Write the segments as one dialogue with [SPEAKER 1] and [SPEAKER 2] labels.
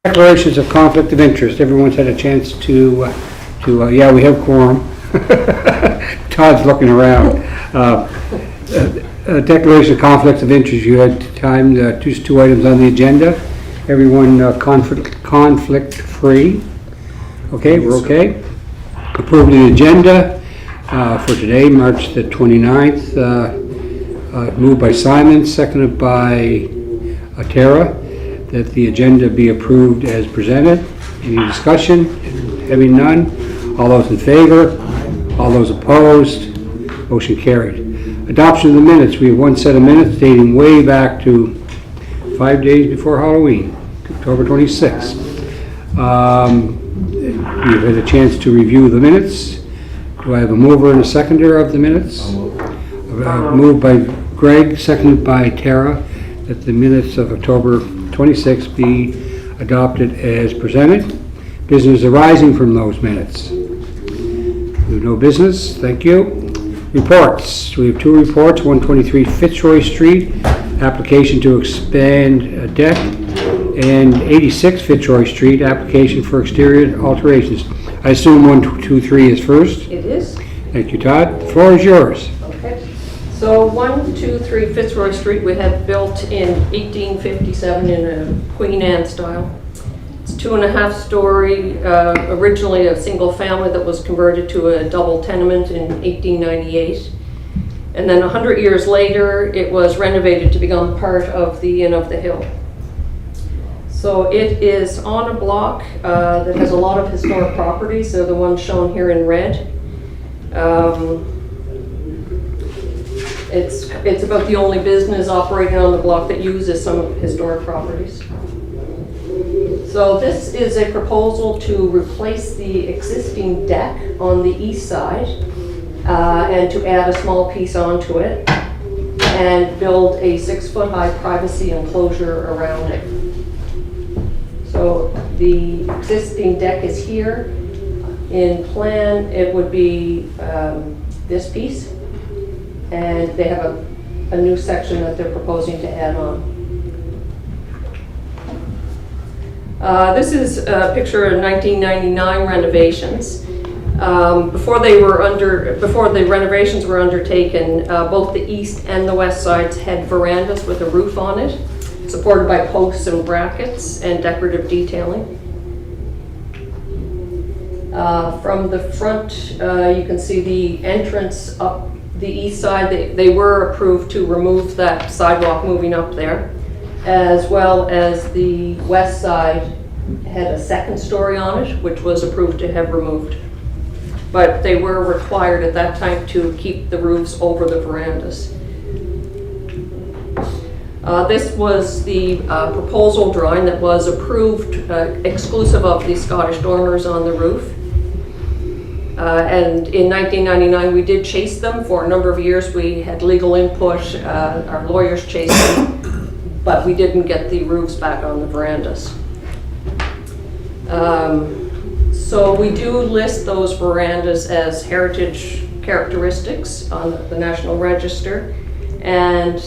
[SPEAKER 1] Declarations of conflict of interest. Everyone's had a chance to yeah, we have quorum. Todd's looking around. Declaration of conflicts of interest. You had time, just two items on the agenda. Everyone conflict free. Okay, we're okay. Approve the agenda for today, March the 29th. Moved by Simon, seconded by Tara, that the agenda be approved as presented. Any discussion? Having none. All those in favor? All those opposed? Motion carried. Adoption of the minutes. We have one set of minutes dating way back to 5 days before Halloween, October 26th. You've had a chance to review the minutes. Do I have a mover and a seconder of the minutes? Moved by Greg, seconded by Tara, that the minutes of October 26th be adopted as presented. Business arising from those minutes. We have no business. Thank you. Reports. We have two reports. 123 Fitzroy Street, application to expand a deck, and 86 Fitzroy Street, application for exterior alterations. I assume 123 is first?
[SPEAKER 2] It is.
[SPEAKER 1] Thank you, Todd. The floor is yours.
[SPEAKER 2] Okay. So 123 Fitzroy Street we had built in 1857 in a Queen Anne style. It's 2.5 story, originally a single family that was converted to a double tenement in 1898. And then 100 years later, it was renovated to become part of the Inn of the Hill. So it is on a block that has a lot of historic properties. They're the ones shown here in red. It's about the only business operating on the block that uses some historic properties. So this is a proposal to replace the existing deck on the east side and to add a small piece onto it and build a 6-foot high privacy enclosure around it. So the existing deck is here. In plan, it would be this piece, and they have a new section that they're proposing to add on. This is a picture of 1999 renovations. Before the renovations were undertaken, both the east and the west sides had verandas with a roof on it, supported by posts and brackets and decorative detailing. From the front, you can see the entrance up the east side. They were approved to remove that sidewalk moving up there, as well as the west side had a second story on it, which was approved to have removed. But they were required at that time to keep the roofs over the verandas. This was the proposal drawing that was approved, exclusive of the Scottish dormers on the roof. And in 1999, we did chase them for a number of years. We had legal input, our lawyers chased them, but we didn't get the roofs back on the verandas. So we do list those verandas as heritage characteristics on the National Register. And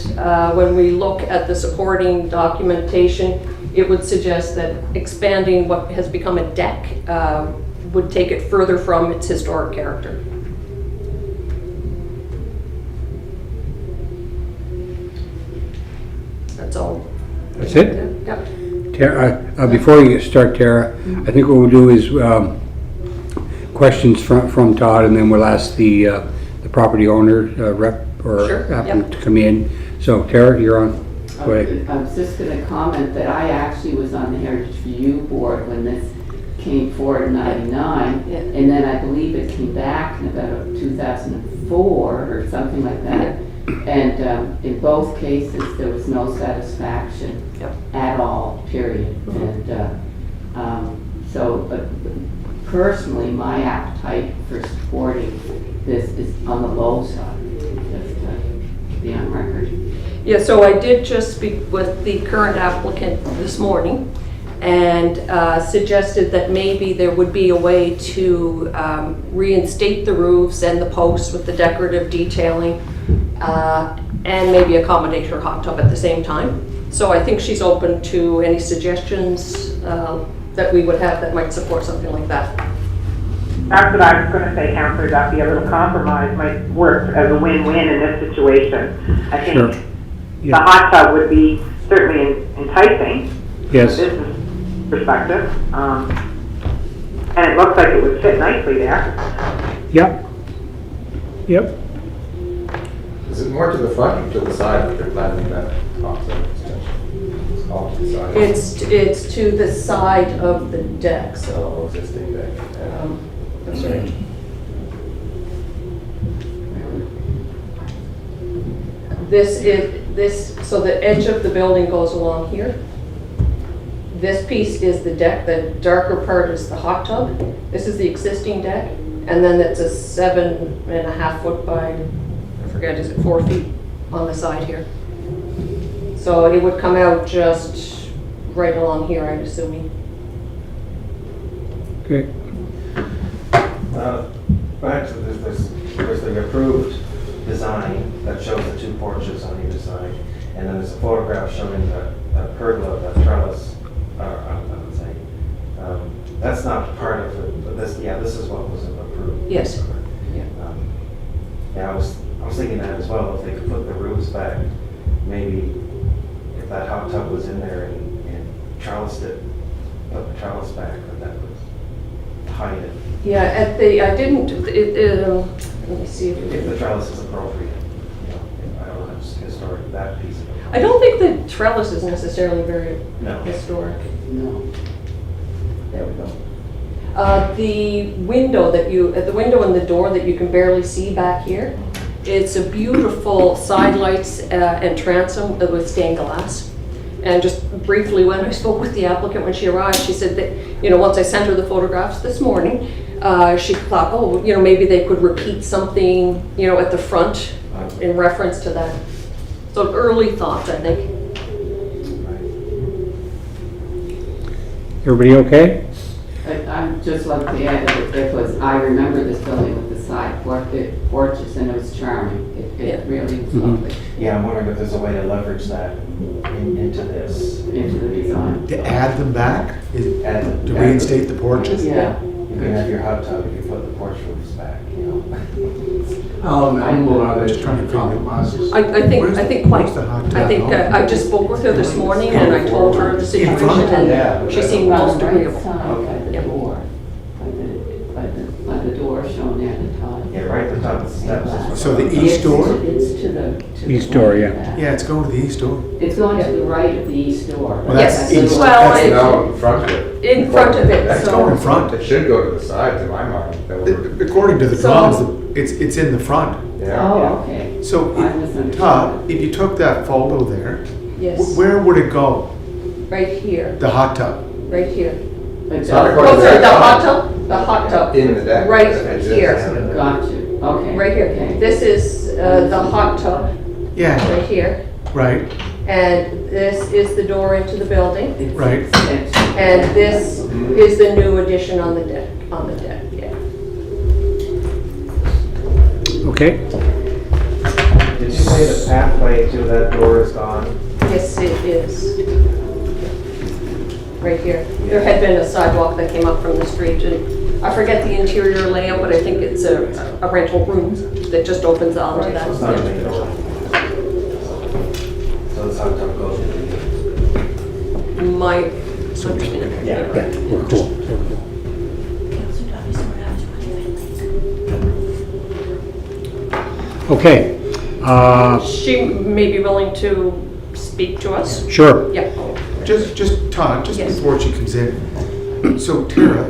[SPEAKER 2] when we look at the supporting documentation, it would suggest that expanding what has become a deck would take it further from its historic character. That's all.
[SPEAKER 1] That's it?
[SPEAKER 2] Yep.
[SPEAKER 1] Tara, before you start, Tara, I think what we'll do is questions from Todd, and then we'll ask the property owner, rep, or
[SPEAKER 2] Sure,
[SPEAKER 1] applicant to come in. So, Tara, you're on. Go ahead.
[SPEAKER 3] I was just going to comment that I actually was on the Heritage Review Board when this came forward in '99,
[SPEAKER 2] Yeah.
[SPEAKER 3] and then I believe it came back in about 2004 or something like that. And in both cases, there was no satisfaction at all, period. And so personally, my appetite for supporting this is on the low side, just to be on record.
[SPEAKER 2] Yeah, so I did just speak with the current applicant this morning and suggested that maybe there would be a way to reinstate the roofs and the posts with the decorative detailing and maybe accommodate her hot tub at the same time. So I think she's open to any suggestions that we would have that might support something like that.
[SPEAKER 4] That's what I was going to say, Councillor Duffy. A little compromise might work as a win-win in this situation. I think
[SPEAKER 1] Sure.
[SPEAKER 4] the
[SPEAKER 1] Yeah.
[SPEAKER 4] hot tub would be certainly enticing
[SPEAKER 1] Yes.
[SPEAKER 4] from a business perspective. And it looks like it would fit nicely there.
[SPEAKER 1] Yep. Yep.
[SPEAKER 5] Is it more to the front or to the side that they're planning that offset extension? It's all to the side.
[SPEAKER 2] It's to the side of the deck, so,
[SPEAKER 5] Existing deck.
[SPEAKER 2] that's right. So the edge of the building goes along here. This piece is the deck, the darker part is the hot tub. This is the existing deck, and then it's a 7.5 foot by, I forget, is it 4 feet on the side here? So it would come out just right along here, I'm assuming.
[SPEAKER 1] Okay.
[SPEAKER 6] Back to there's the approved design that shows the two porches on either side, and then there's a photograph showing the pergola, the trellis, I would say. That's not part of it, but this is what was approved.
[SPEAKER 2] Yes. Yeah.
[SPEAKER 6] Yeah, I was thinking that as well, if they could put the roofs back, maybe if that hot tub was in there and trellised it, put the trellis back, but that would hide it.
[SPEAKER 2] Yeah, let me see if we
[SPEAKER 6] If the
[SPEAKER 2] did.
[SPEAKER 6] trellis is appropriate, you know, I don't know, it's historic, that piece of it.
[SPEAKER 2] I don't think the trellis is necessarily very
[SPEAKER 6] No.
[SPEAKER 2] historic.
[SPEAKER 3] No.
[SPEAKER 2] There we go. The window the window and the door that you can barely see back here, it's a beautiful side lights and transom with stained glass. And just briefly, when I spoke with the applicant when she arrived, she said that, once I sent her the photographs this morning, she thought, maybe they could repeat something, at the front in reference to that. So early thoughts, I think.
[SPEAKER 1] Everybody okay?
[SPEAKER 3] I'd just like to add that I remember this building with the side porches, and it was charming. It really was lovely
[SPEAKER 6] Yeah, I'm wondering if there's a way to leverage that into this.
[SPEAKER 3] into the design.
[SPEAKER 7] To add them back,
[SPEAKER 6] Add
[SPEAKER 7] to reinstate the porches?
[SPEAKER 3] Yeah.
[SPEAKER 6] You can have your hot tub if you put the porch roofs back,
[SPEAKER 7] Just trying to compromise.
[SPEAKER 2] I think quite.
[SPEAKER 7] Where's the hot tub?
[SPEAKER 2] I think I just spoke with her this morning and I told her the situation
[SPEAKER 6] Yeah.
[SPEAKER 2] and she seemed most
[SPEAKER 3] Right
[SPEAKER 2] agreeable.
[SPEAKER 3] side by the
[SPEAKER 2] Yep.
[SPEAKER 3] door, by the door shown there at the top.
[SPEAKER 6] Yeah, right at the top of the steps. is what-
[SPEAKER 7] So the east door?
[SPEAKER 3] It's to the
[SPEAKER 1] East door,
[SPEAKER 3] right
[SPEAKER 1] yeah.
[SPEAKER 3] of that.
[SPEAKER 7] Yeah, it's going to the east door.
[SPEAKER 3] It's going to the right of the east door.
[SPEAKER 7] Well, that's
[SPEAKER 2] Yes,
[SPEAKER 7] east.
[SPEAKER 2] well,
[SPEAKER 7] That's
[SPEAKER 5] No, in front of it.
[SPEAKER 2] in front of it,
[SPEAKER 7] It's going in
[SPEAKER 2] so,
[SPEAKER 7] front.
[SPEAKER 5] It should go to the side, to my mind. That would-
[SPEAKER 7] According to the
[SPEAKER 2] So-
[SPEAKER 7] drawings, it's in the front.
[SPEAKER 5] Yeah.
[SPEAKER 3] Oh, okay.
[SPEAKER 7] So,
[SPEAKER 3] I misunderstood.
[SPEAKER 7] Todd, if you took that photo there,
[SPEAKER 2] yes,
[SPEAKER 7] where would it go?
[SPEAKER 2] right here,
[SPEAKER 7] The hot tub?
[SPEAKER 2] right here.
[SPEAKER 3] But
[SPEAKER 5] not
[SPEAKER 3] the-
[SPEAKER 5] according
[SPEAKER 2] Oh,
[SPEAKER 5] to
[SPEAKER 2] sorry,
[SPEAKER 5] that
[SPEAKER 2] the hot
[SPEAKER 5] drawing.
[SPEAKER 2] tub, the hot tub,
[SPEAKER 5] In the deck.
[SPEAKER 2] right
[SPEAKER 5] It just-
[SPEAKER 2] here,
[SPEAKER 3] Got you, okay.
[SPEAKER 2] right here.
[SPEAKER 3] Okay.
[SPEAKER 2] This is the hot tub,
[SPEAKER 7] Yeah,
[SPEAKER 2] right here.
[SPEAKER 7] right,
[SPEAKER 2] And this is the door into the building.
[SPEAKER 3] It's-
[SPEAKER 7] Right.
[SPEAKER 3] it's-
[SPEAKER 2] And this is the new addition on the deck, yeah.
[SPEAKER 1] Okay.
[SPEAKER 6] Did you say the pathway to that door is gone?
[SPEAKER 2] Yes, it is. Right here. There had been a sidewalk that came up from the street, and I forget the interior layout, but I think it's a rental room that just opens onto that.
[SPEAKER 6] So it's not a main door. So this hot tub goes into the...
[SPEAKER 2] My understanding.
[SPEAKER 6] Yeah.
[SPEAKER 1] We're cool. Okay.
[SPEAKER 2] She may be willing to speak to us?
[SPEAKER 1] Sure.
[SPEAKER 2] Yeah.
[SPEAKER 7] just Todd, just
[SPEAKER 2] Yes.
[SPEAKER 7] before she comes in. So Tara,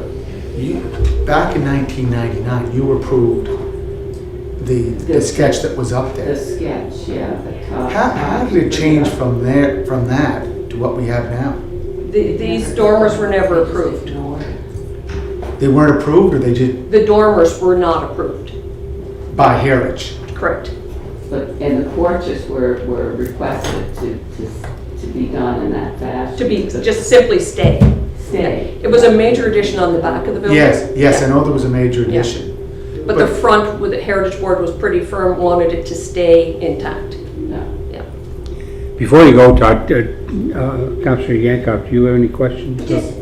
[SPEAKER 7] back in 1999, you approved the sketch that was up
[SPEAKER 3] The
[SPEAKER 7] there.
[SPEAKER 3] sketch, yeah, the top.
[SPEAKER 7] How did it change from that to what we have now?
[SPEAKER 2] These dormers were never approved.
[SPEAKER 7] They weren't approved, or they just,
[SPEAKER 2] The dormers were not approved.
[SPEAKER 7] by Heritage?
[SPEAKER 2] Correct.
[SPEAKER 3] And the porches were requested to be done in that fashion.
[SPEAKER 2] To be, just simply stay.
[SPEAKER 3] Stay.
[SPEAKER 2] It was a major addition on the back of the building.
[SPEAKER 7] Yes, I know there was a major
[SPEAKER 2] Yeah.
[SPEAKER 7] addition.
[SPEAKER 2] But the front with the Heritage Board was pretty firm, wanted it to stay intact.
[SPEAKER 3] No.
[SPEAKER 2] Yeah.
[SPEAKER 1] Before you go, Todd, Councillor Yankoff, do you have any questions?
[SPEAKER 8] Just,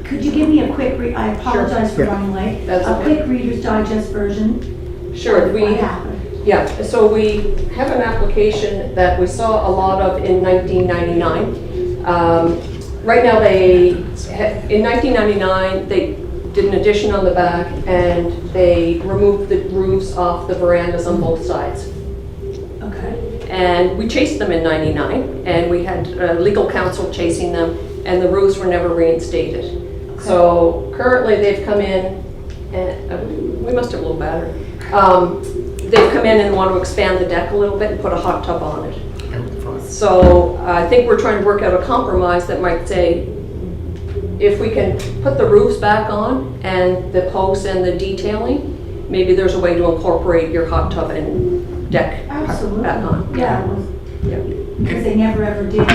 [SPEAKER 8] could you give me a quick, I apologize for
[SPEAKER 1] Yeah.
[SPEAKER 8] running late.
[SPEAKER 2] That's
[SPEAKER 8] A
[SPEAKER 2] okay.
[SPEAKER 8] quick Reader's Digest version?
[SPEAKER 2] Sure,
[SPEAKER 8] of what happened?
[SPEAKER 2] yeah, so we have an application that we saw a lot of in 1999. Right now, in 1999, they did an addition on the back and they removed the roofs off the verandas on both sides.
[SPEAKER 8] Okay.
[SPEAKER 2] And we chased them in 99 and we had legal counsel chasing them and the roofs were never reinstated. So currently they've come in and we must have a little battery. They've come in and want to expand the deck a little bit and put a hot tub on it. So I think we're trying to work out a compromise that might say, if we can put the roofs back on and the posts and the detailing, maybe there's a way to incorporate your hot tub and deck
[SPEAKER 8] Absolutely.
[SPEAKER 2] back on.
[SPEAKER 8] Yeah, because they never ever did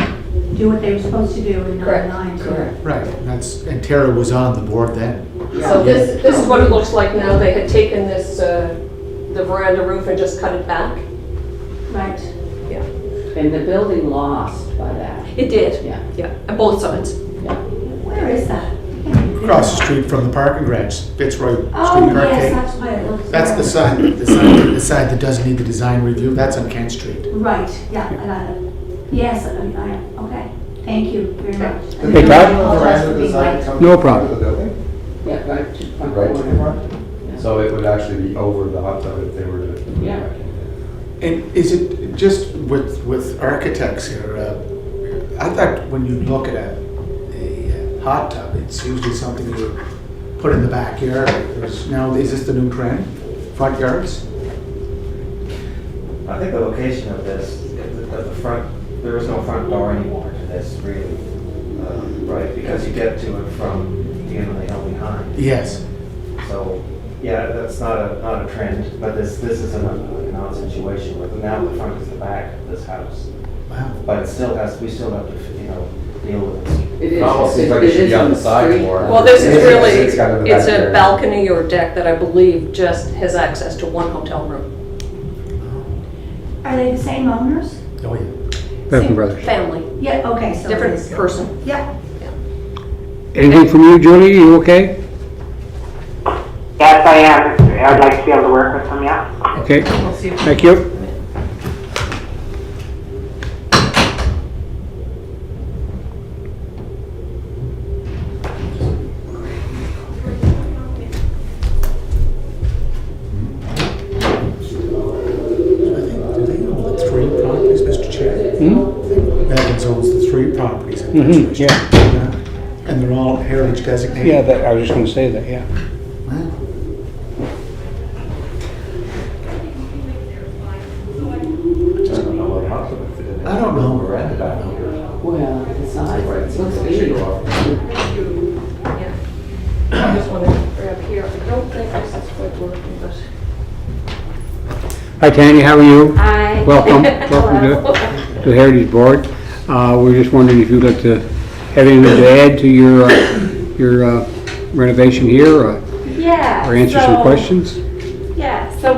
[SPEAKER 8] do what they were supposed to do in
[SPEAKER 2] Correct.
[SPEAKER 8] 99.
[SPEAKER 2] Correct.
[SPEAKER 7] Right, and Tara was on the board then.
[SPEAKER 2] So this is what it looks like now. They had taken this, the veranda roof and just cut it back.
[SPEAKER 8] Right.
[SPEAKER 2] Yeah,
[SPEAKER 3] And the building lost by that.
[SPEAKER 2] it did.
[SPEAKER 3] Yeah.
[SPEAKER 2] Yeah, on both sides.
[SPEAKER 8] Where is that?
[SPEAKER 7] Across the street from the parking garage, Fitzroy Street
[SPEAKER 8] Oh, yes,
[SPEAKER 7] Arcade.
[SPEAKER 8] that's why it looks.
[SPEAKER 7] That's the side that doesn't need the design review, that's on Kent Street.
[SPEAKER 8] Right, yeah, I got it. Yes, okay. Thank you very much.
[SPEAKER 1] Hey, Todd?
[SPEAKER 8] Apologize for being late.
[SPEAKER 1] No problem.
[SPEAKER 5] The building?
[SPEAKER 3] Yeah, right to front
[SPEAKER 5] Right to the
[SPEAKER 3] corner.
[SPEAKER 5] front? So it would actually be over the hot tub if they were to.
[SPEAKER 3] Yeah.
[SPEAKER 7] And is it just with architects here, I thought when you look at a hot tub, it's usually something you put in the backyard. Now, is this the new trend? Front yards?
[SPEAKER 6] I think the location of this, at the front, there is no front door anymore to this, really, right? Because you get to it from the end of the hill behind.
[SPEAKER 7] Yes.
[SPEAKER 6] So, yeah, that's not a trend, but this is an odd situation where now the front is the back of this house.
[SPEAKER 7] Wow.
[SPEAKER 6] But it still has, we still have to, deal with this.
[SPEAKER 5] It almost seems like it should be on the side more.
[SPEAKER 2] Well, this is really,
[SPEAKER 5] It's kind of the
[SPEAKER 2] it's
[SPEAKER 5] back
[SPEAKER 2] a
[SPEAKER 5] area.
[SPEAKER 2] balcony or deck that I believe just has access to one hotel room.
[SPEAKER 8] Are they the same owners?
[SPEAKER 7] Oh, yeah.
[SPEAKER 1] Bevan Brothers.
[SPEAKER 2] Family,
[SPEAKER 8] Yeah, okay, so. it
[SPEAKER 2] different
[SPEAKER 8] is-
[SPEAKER 2] person.
[SPEAKER 8] Yeah.
[SPEAKER 1] Anything from you, Judy? You okay?
[SPEAKER 4] Yes, I am. I'd like to be able to work with them, yeah.
[SPEAKER 1] Okay,
[SPEAKER 2] We'll see if-
[SPEAKER 1] thank you.
[SPEAKER 7] Do they own the three properties, Mr. Chair?
[SPEAKER 1] Hmm?
[SPEAKER 7] Evans owns the three properties in
[SPEAKER 1] Mhm,
[SPEAKER 7] Fitzroy Street.
[SPEAKER 1] yeah.
[SPEAKER 7] And they're all heritage designated?
[SPEAKER 1] Yeah, I was just gonna say that, yeah.
[SPEAKER 7] Wow.
[SPEAKER 5] I don't know what hot tub if it didn't.
[SPEAKER 7] I don't know.
[SPEAKER 5] Veranda back here.
[SPEAKER 3] Well, the size,
[SPEAKER 5] Right,
[SPEAKER 3] it
[SPEAKER 5] so
[SPEAKER 3] looks
[SPEAKER 5] it should
[SPEAKER 3] big.
[SPEAKER 5] go off.
[SPEAKER 2] Yeah. I just want to grab here. I don't think this is quite working, but.
[SPEAKER 1] Hi Tanya, how are you?
[SPEAKER 9] Hi.
[SPEAKER 1] Welcome,
[SPEAKER 9] Hello.
[SPEAKER 1] welcome to Heritage Board. We're just wondering if you'd like to have anything to add to your renovation here,
[SPEAKER 9] Yeah.
[SPEAKER 1] or answer some
[SPEAKER 9] so-
[SPEAKER 1] questions?
[SPEAKER 9] Yeah, so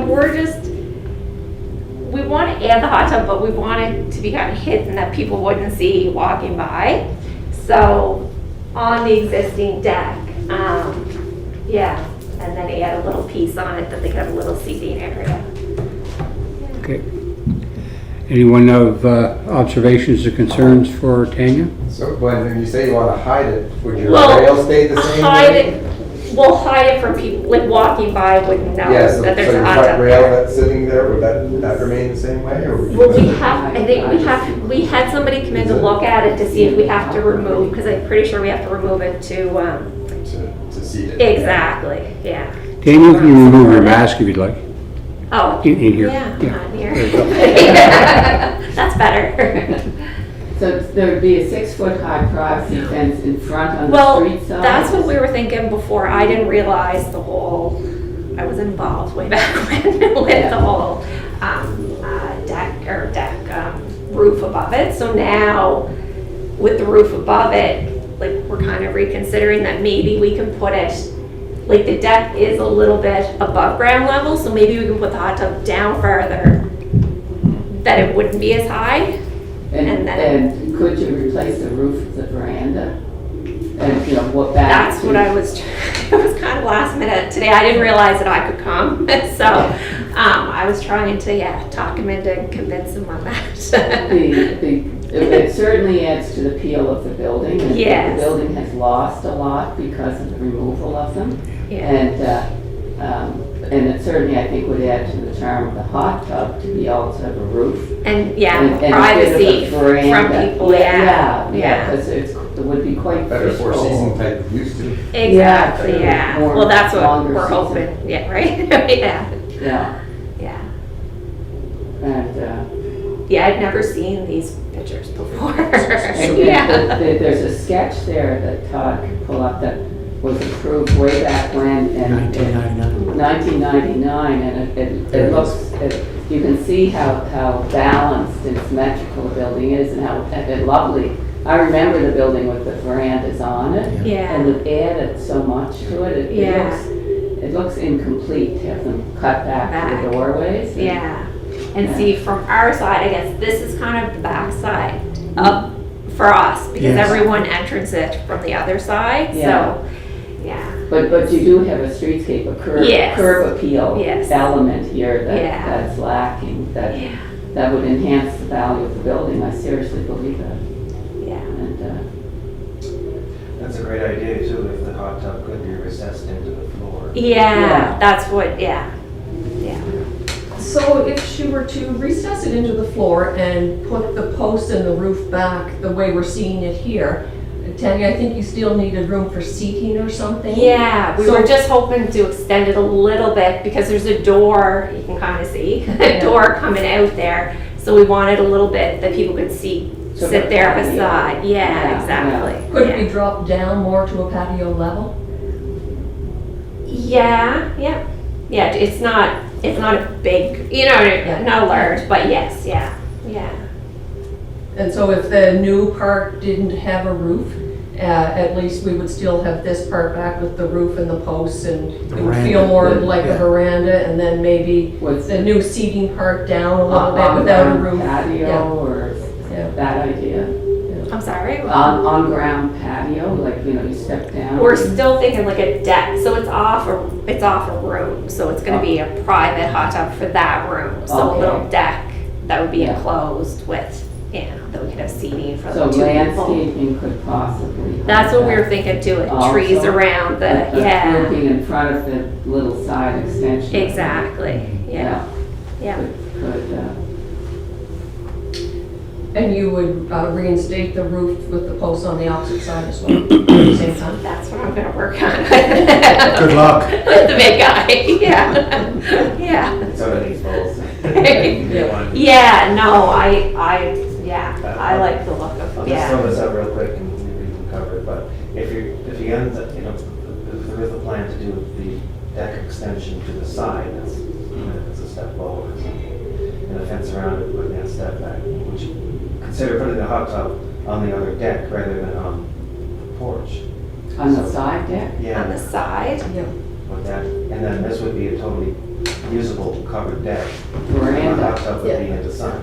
[SPEAKER 9] we want to add the hot tub, but we want it to be kind of hidden that people wouldn't see walking by. So on the existing deck, yeah, and then add a little piece on it that they could have a little seating area.
[SPEAKER 1] Okay. Anyone have observations or concerns for Tanya?
[SPEAKER 5] So when you say you want to hide it, would your
[SPEAKER 9] Well,
[SPEAKER 5] rail stay the same?
[SPEAKER 9] Hide
[SPEAKER 5] way?
[SPEAKER 9] it, we'll hide it from people, like walking by wouldn't know
[SPEAKER 5] Yeah, so
[SPEAKER 9] that there's
[SPEAKER 5] your
[SPEAKER 9] a hot
[SPEAKER 5] front
[SPEAKER 9] tub
[SPEAKER 5] rail
[SPEAKER 9] there.
[SPEAKER 5] that's sitting there, would that remain the same way, or would you?
[SPEAKER 9] Well, we had somebody come in to look at it to see if we have to remove, because I'm pretty sure we have to remove it to,
[SPEAKER 5] To seat it?
[SPEAKER 9] exactly, yeah.
[SPEAKER 1] Tanya, you can remove your mask if you'd like,
[SPEAKER 9] Oh,
[SPEAKER 1] in here.
[SPEAKER 9] yeah, on here.
[SPEAKER 1] There you go.
[SPEAKER 9] That's better.
[SPEAKER 3] So there'd be a 6-foot high privacy fence in front on the
[SPEAKER 9] Well,
[SPEAKER 3] street side?
[SPEAKER 9] that's what we were thinking before. I didn't realize the whole, I was involved way back when with the whole deck roof above it. So now with the roof above it, like we're kind of reconsidering that maybe we can put it, like the deck is a little bit above ground level, so maybe we can put the hot tub down further, that it wouldn't be as high. And then-
[SPEAKER 3] And Could you replace the roof of the veranda? And, you know, what back?
[SPEAKER 9] That's what I was, it was kind of last minute today. I didn't realize that I could come. So I was trying to, talk him into convince him on that.
[SPEAKER 3] It certainly adds to the appeal of the building. And
[SPEAKER 9] Yes.
[SPEAKER 3] The building has lost a lot because of the removal of them.
[SPEAKER 9] Yeah.
[SPEAKER 3] And it certainly, I think, would add to the charm of the hot tub to be able to have a roof.
[SPEAKER 9] And
[SPEAKER 3] and a bit of a
[SPEAKER 9] privacy from
[SPEAKER 3] veranda.
[SPEAKER 9] people. Yeah.
[SPEAKER 3] Because it would be quite
[SPEAKER 5] Better for
[SPEAKER 3] visual.
[SPEAKER 5] season type of use too.
[SPEAKER 9] Exactly.
[SPEAKER 3] Yeah,
[SPEAKER 9] Yeah.
[SPEAKER 3] more
[SPEAKER 9] Well, that's what
[SPEAKER 3] longer
[SPEAKER 9] we're
[SPEAKER 3] season.
[SPEAKER 9] hoping. Yeah. Right. Yeah.
[SPEAKER 3] Yeah,
[SPEAKER 9] Yeah.
[SPEAKER 3] and,
[SPEAKER 9] Yeah. I'd never seen these pictures before.
[SPEAKER 3] and
[SPEAKER 9] Yeah.
[SPEAKER 3] there's a sketch there that Todd can pull up that was approved way back when in
[SPEAKER 7] 1999.
[SPEAKER 3] 1999, and it looks, you can see how balanced and symmetrical the building is and how lovely. I remember the building with the verandas on it.
[SPEAKER 9] Yeah.
[SPEAKER 3] And it added so much to it. It looks incomplete to have them cut back to the doorways.
[SPEAKER 9] Yeah. And see, from our side, I guess this is kind of the back side up for us because
[SPEAKER 7] Yes.
[SPEAKER 9] everyone enters it from the other side.
[SPEAKER 3] Yeah.
[SPEAKER 9] So, yeah.
[SPEAKER 3] But you do have a streetscape, a
[SPEAKER 9] Yes.
[SPEAKER 3] curb appeal
[SPEAKER 9] Yes.
[SPEAKER 3] element here
[SPEAKER 9] Yeah.
[SPEAKER 3] that's lacking, that
[SPEAKER 9] Yeah.
[SPEAKER 3] would enhance the value of the building. I seriously believe that.
[SPEAKER 9] Yeah.
[SPEAKER 3] And,
[SPEAKER 6] That's a great idea too, if the hot tub could be recessed into the floor.
[SPEAKER 9] Yeah. That's what, Yeah.
[SPEAKER 2] So if she were to recess it into the floor and put the posts and the roof back the way we're seeing it here, Tanya, I think you still needed room for seating or something?
[SPEAKER 9] Yeah, we
[SPEAKER 2] So-
[SPEAKER 9] were just hoping to extend it a little bit because there's a door, you can kind of see, a door coming out there. So we wanted a little bit that people could see,
[SPEAKER 3] So
[SPEAKER 9] sit
[SPEAKER 3] the
[SPEAKER 9] there
[SPEAKER 3] patio.
[SPEAKER 9] beside. Yeah,
[SPEAKER 3] Yeah,
[SPEAKER 9] exactly.
[SPEAKER 2] Could it
[SPEAKER 9] Yeah.
[SPEAKER 2] be dropped down more to a patio level?
[SPEAKER 9] Yeah, it's not a big, not large, but yes, yeah.
[SPEAKER 2] And so if the new part didn't have a roof, at least we would still have this part back with the roof and the posts, and it would feel more
[SPEAKER 7] Veranda,
[SPEAKER 2] like a
[SPEAKER 7] yeah.
[SPEAKER 2] veranda, and then maybe
[SPEAKER 3] With
[SPEAKER 2] the new seating part down a little bit
[SPEAKER 3] on
[SPEAKER 2] without a
[SPEAKER 3] ground
[SPEAKER 2] roof.
[SPEAKER 3] patio or
[SPEAKER 2] Yeah.
[SPEAKER 3] that idea.
[SPEAKER 9] I'm sorry.
[SPEAKER 3] On ground patio, like, you step down.
[SPEAKER 9] We're still thinking like a deck, so it's off a room, so it's gonna be a private hot tub for that room. So a
[SPEAKER 3] Okay.
[SPEAKER 9] little deck that would be
[SPEAKER 3] Yeah.
[SPEAKER 9] enclosed with, that we could have seating for
[SPEAKER 3] So
[SPEAKER 9] the two people.
[SPEAKER 3] landscaping could possibly.
[SPEAKER 9] That's what we were
[SPEAKER 3] have
[SPEAKER 9] thinking too, like
[SPEAKER 3] Also,
[SPEAKER 9] trees around
[SPEAKER 3] that.
[SPEAKER 9] the, yeah,
[SPEAKER 3] Grouping in front of the little side extension.
[SPEAKER 9] exactly, yeah.
[SPEAKER 3] Could,
[SPEAKER 2] And you would reinstate the roof with the posts on the opposite side as well, at the same time?
[SPEAKER 9] That's what I'm gonna work on.
[SPEAKER 7] Good luck.
[SPEAKER 9] The big guy, yeah, yeah.
[SPEAKER 6] So it needs both.
[SPEAKER 2] Yeah.
[SPEAKER 9] Yeah, no, I like the look
[SPEAKER 6] I'll
[SPEAKER 9] of,
[SPEAKER 6] just throw
[SPEAKER 9] yeah.
[SPEAKER 6] this out real quick and maybe we can cover it, but if you end up, if there is a plan to do the deck extension to the side, that's, even if it's a step lower, and a fence around it, putting that step back, would you consider putting the hot tub on the other deck rather than on the porch?
[SPEAKER 3] on the side deck.
[SPEAKER 9] On the
[SPEAKER 6] Yeah,
[SPEAKER 9] side,
[SPEAKER 6] with that, and then this would be a totally usable covered deck. The
[SPEAKER 3] Veranda.
[SPEAKER 6] hot tub would be in the sun.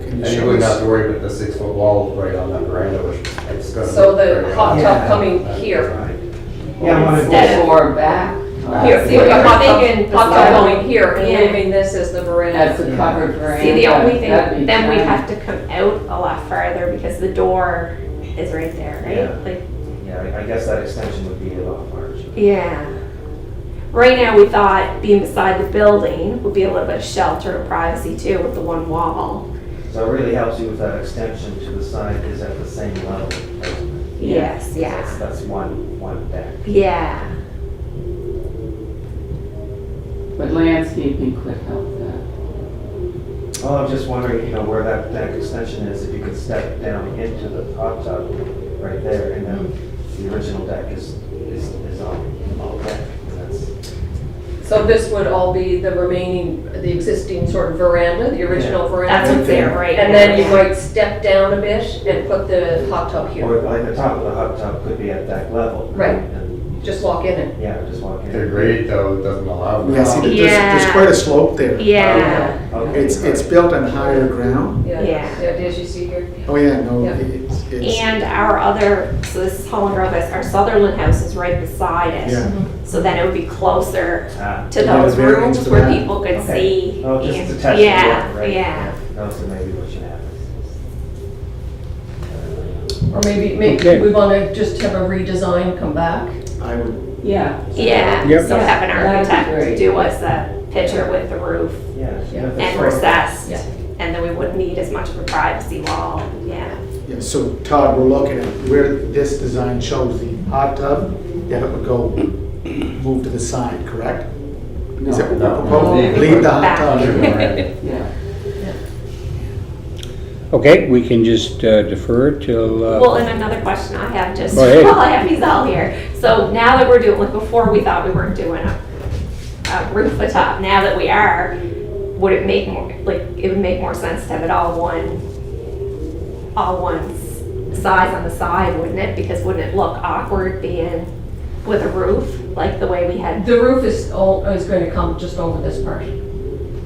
[SPEAKER 7] Can you
[SPEAKER 5] And you
[SPEAKER 7] show
[SPEAKER 5] wouldn't
[SPEAKER 7] us?
[SPEAKER 5] have to worry about the 6-foot wall right on that veranda, which it's gonna.
[SPEAKER 2] So
[SPEAKER 5] look
[SPEAKER 2] the
[SPEAKER 5] very
[SPEAKER 2] hot
[SPEAKER 5] odd.
[SPEAKER 2] tub coming
[SPEAKER 6] That's
[SPEAKER 2] here.
[SPEAKER 6] right. Yeah, I wanted
[SPEAKER 9] Instead
[SPEAKER 6] to.
[SPEAKER 9] of-
[SPEAKER 3] Or back.
[SPEAKER 2] Here,
[SPEAKER 9] see, we're thinking
[SPEAKER 2] hot tub
[SPEAKER 9] beside-
[SPEAKER 2] going here and
[SPEAKER 9] Yeah.
[SPEAKER 2] leaving this as the veranda.
[SPEAKER 3] As a covered veranda.
[SPEAKER 9] see, the only thing,
[SPEAKER 3] that'd be
[SPEAKER 9] then we
[SPEAKER 3] fine.
[SPEAKER 9] have to come out a lot farther because the door is right there,
[SPEAKER 6] Yeah.
[SPEAKER 9] right? Like,
[SPEAKER 6] Yeah, I guess that extension would be a lot larger.
[SPEAKER 9] yeah. Right now, we thought being beside the building would be a little bit of shelter and privacy too with the one wall.
[SPEAKER 6] So it really helps you with that extension to the side is at the same level.
[SPEAKER 9] Yes, yeah,
[SPEAKER 6] That's one deck.
[SPEAKER 9] yeah.
[SPEAKER 3] But landscaping could help that.
[SPEAKER 6] Well, I'm just wondering, where that deck extension is, if you could step down into the hot tub right there, and then the original deck is all deck. And that's,
[SPEAKER 2] So this would all be the the existing sort of veranda, the original
[SPEAKER 9] That's
[SPEAKER 2] veranda?
[SPEAKER 9] what's there right now.
[SPEAKER 2] And then you might step down a bit and put the hot tub here.
[SPEAKER 6] or like the top of the hot tub could be at that level.
[SPEAKER 2] Right.
[SPEAKER 6] And
[SPEAKER 2] just walk in it.
[SPEAKER 6] Yeah, just walk in.
[SPEAKER 5] Their grade though doesn't allow.
[SPEAKER 7] Yeah, see, there's
[SPEAKER 9] Yeah.
[SPEAKER 7] quite a slope there.
[SPEAKER 9] Yeah,
[SPEAKER 6] Okay.
[SPEAKER 7] It's built on higher ground.
[SPEAKER 9] Yeah.
[SPEAKER 2] As you see here.
[SPEAKER 7] Oh, yeah, no,
[SPEAKER 2] Yeah.
[SPEAKER 7] it's,
[SPEAKER 9] and our other, so this is Holland Grove, our Sutherland house is right beside it.
[SPEAKER 7] yeah.
[SPEAKER 9] So then it would be closer
[SPEAKER 6] Ah,
[SPEAKER 9] to
[SPEAKER 7] You have a
[SPEAKER 9] those
[SPEAKER 7] variance
[SPEAKER 9] rooms
[SPEAKER 7] for
[SPEAKER 9] where
[SPEAKER 7] that?
[SPEAKER 9] people could
[SPEAKER 6] Okay.
[SPEAKER 9] see.
[SPEAKER 6] Oh, just
[SPEAKER 9] and-
[SPEAKER 6] to test the
[SPEAKER 9] Yeah,
[SPEAKER 6] work, right?
[SPEAKER 9] yeah.
[SPEAKER 6] That's maybe what should happen.
[SPEAKER 2] Or maybe
[SPEAKER 1] Okay.
[SPEAKER 2] we want to just have a redesign come back.
[SPEAKER 7] I would,
[SPEAKER 3] Yeah.
[SPEAKER 9] Yeah,
[SPEAKER 1] Yep.
[SPEAKER 9] so have an
[SPEAKER 3] That'd be
[SPEAKER 9] architect
[SPEAKER 3] great.
[SPEAKER 9] do us a picture with the roof
[SPEAKER 6] Yeah.
[SPEAKER 2] Yeah.
[SPEAKER 6] if it's
[SPEAKER 9] and
[SPEAKER 6] short-
[SPEAKER 9] recessed.
[SPEAKER 2] Yeah.
[SPEAKER 9] And then we wouldn't need as much of a privacy wall, yeah.
[SPEAKER 7] yeah, so Todd, we're looking at where this design shows the hot tub, that it would go, move to the side, correct? Is that what we're
[SPEAKER 5] No.
[SPEAKER 7] proposing? Leave the hot
[SPEAKER 9] Back.
[SPEAKER 7] tub.
[SPEAKER 3] Yeah.
[SPEAKER 1] Okay, we can just defer till,
[SPEAKER 9] Well, and another question I have just,
[SPEAKER 1] Go ahead.
[SPEAKER 9] while I have these all here. So now that we're doing, like before we thought we weren't doing a roof atop, now that we are, would it make more, like, it would make more sense to have it all one size on the side, wouldn't it? Because wouldn't it look awkward being with a roof, like the way we had
[SPEAKER 2] The roof is going to come just over this part.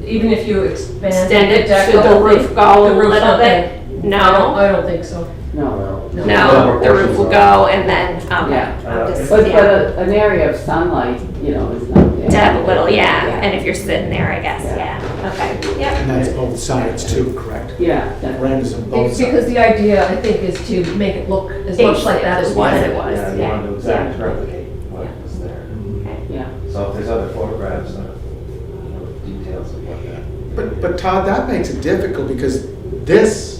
[SPEAKER 2] Even if you expand
[SPEAKER 9] extended?
[SPEAKER 2] the deck,
[SPEAKER 9] Should the
[SPEAKER 2] whole
[SPEAKER 9] roof
[SPEAKER 2] thing,
[SPEAKER 9] go a
[SPEAKER 2] the roof's
[SPEAKER 9] little
[SPEAKER 2] not
[SPEAKER 9] bit?
[SPEAKER 2] gonna-
[SPEAKER 9] No?
[SPEAKER 2] I don't think so.
[SPEAKER 3] No.
[SPEAKER 9] No, the roof will go and then, okay.
[SPEAKER 3] Yeah.
[SPEAKER 9] I'm just-
[SPEAKER 3] But
[SPEAKER 9] yeah.
[SPEAKER 3] an area of sunlight, is not there.
[SPEAKER 9] To have a little, yeah, and if you're sitting there, I guess,
[SPEAKER 3] Yeah.
[SPEAKER 9] yeah, okay, yeah.
[SPEAKER 7] And that's both sides too, correct?
[SPEAKER 3] Yeah, that-
[SPEAKER 7] Verandas on both sides.
[SPEAKER 2] Because the idea, I think, is to make it look as much like that as
[SPEAKER 9] It was,
[SPEAKER 2] possible.
[SPEAKER 9] it was,
[SPEAKER 6] Yeah, you
[SPEAKER 9] yeah.
[SPEAKER 6] want to exactly replicate what was there.
[SPEAKER 3] yeah.
[SPEAKER 6] So if there's other photographs, details of what that.
[SPEAKER 7] But Todd, that makes it difficult because this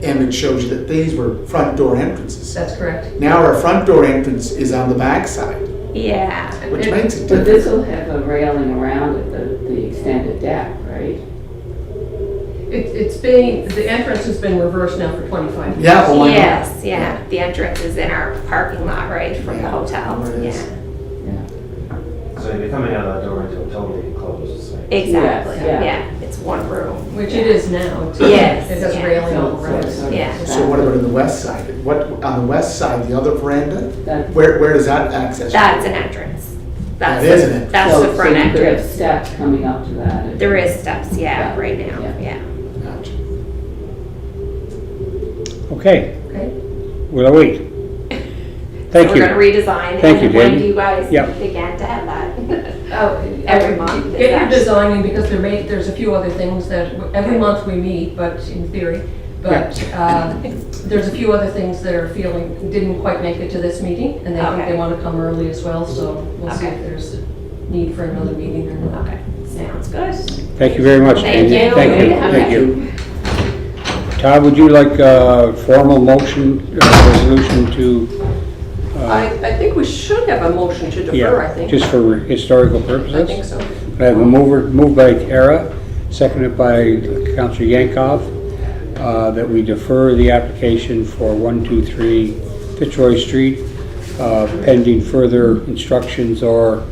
[SPEAKER 7] image shows you that these were front door entrances.
[SPEAKER 2] That's correct.
[SPEAKER 7] Now our front door entrance is on the back side,
[SPEAKER 9] Yeah,
[SPEAKER 7] which makes it
[SPEAKER 3] But this
[SPEAKER 7] difficult.
[SPEAKER 3] will have a railing around it, the extended deck, right?
[SPEAKER 2] The entrance has been reversed now for 25 years.
[SPEAKER 7] Yeah, oh, I know.
[SPEAKER 9] yes, yeah, the entrance is in our parking lot, right, from the
[SPEAKER 7] Yeah,
[SPEAKER 9] hotel,
[SPEAKER 7] where it is.
[SPEAKER 9] yeah.
[SPEAKER 6] So you'd be coming out of that door into a totally enclosed space.
[SPEAKER 9] Exactly,
[SPEAKER 3] Yes, yeah.
[SPEAKER 9] yeah, it's one room.
[SPEAKER 2] Which it is now. It's-
[SPEAKER 9] Yes,
[SPEAKER 2] It has
[SPEAKER 9] yeah.
[SPEAKER 2] railing all around.
[SPEAKER 3] So-
[SPEAKER 9] Yeah.
[SPEAKER 7] So what about on the west side? What, on the west side, the other veranda,
[SPEAKER 3] That-
[SPEAKER 7] where does that access?
[SPEAKER 9] That's an entrance. That's
[SPEAKER 7] That is
[SPEAKER 9] the-
[SPEAKER 7] an entrance.
[SPEAKER 9] That's the front
[SPEAKER 3] So you could have
[SPEAKER 9] entrance.
[SPEAKER 3] steps coming up to that.
[SPEAKER 9] There is steps, yeah, right now,
[SPEAKER 3] Yeah.
[SPEAKER 9] yeah.
[SPEAKER 7] Gotcha.
[SPEAKER 1] okay,
[SPEAKER 2] Okay.
[SPEAKER 1] we'll wait. Thank
[SPEAKER 9] So
[SPEAKER 1] you.
[SPEAKER 9] we're gonna redesign,
[SPEAKER 1] Thank you,
[SPEAKER 9] and when
[SPEAKER 1] Jamie.
[SPEAKER 9] do you guys
[SPEAKER 1] Yep.
[SPEAKER 9] meet again to have that?
[SPEAKER 2] Oh,
[SPEAKER 9] Every month, is
[SPEAKER 2] Get your
[SPEAKER 9] that-
[SPEAKER 2] designing, because there's a few other things that, every month we meet, but in theory, but there's a few other things that are feeling, didn't quite make it to this meeting, and they think
[SPEAKER 9] Okay.
[SPEAKER 2] they want to come early as well, so we'll see
[SPEAKER 9] Okay.
[SPEAKER 2] if there's a need for another meeting or not.
[SPEAKER 9] Okay, sounds good.
[SPEAKER 1] Thank you very much,
[SPEAKER 9] Thank
[SPEAKER 1] Jamie.
[SPEAKER 9] you.
[SPEAKER 1] Thank you,
[SPEAKER 9] Okay.
[SPEAKER 1] thank you. Todd, would you like a formal motion, resolution to,
[SPEAKER 2] I think we should have a motion to defer, I think.
[SPEAKER 1] just for historical purposes?
[SPEAKER 2] I think so.
[SPEAKER 1] I have a moved by Kara, seconded by Councilor Yankov, that we defer the application for 123 Fitzroy Street, pending further instructions or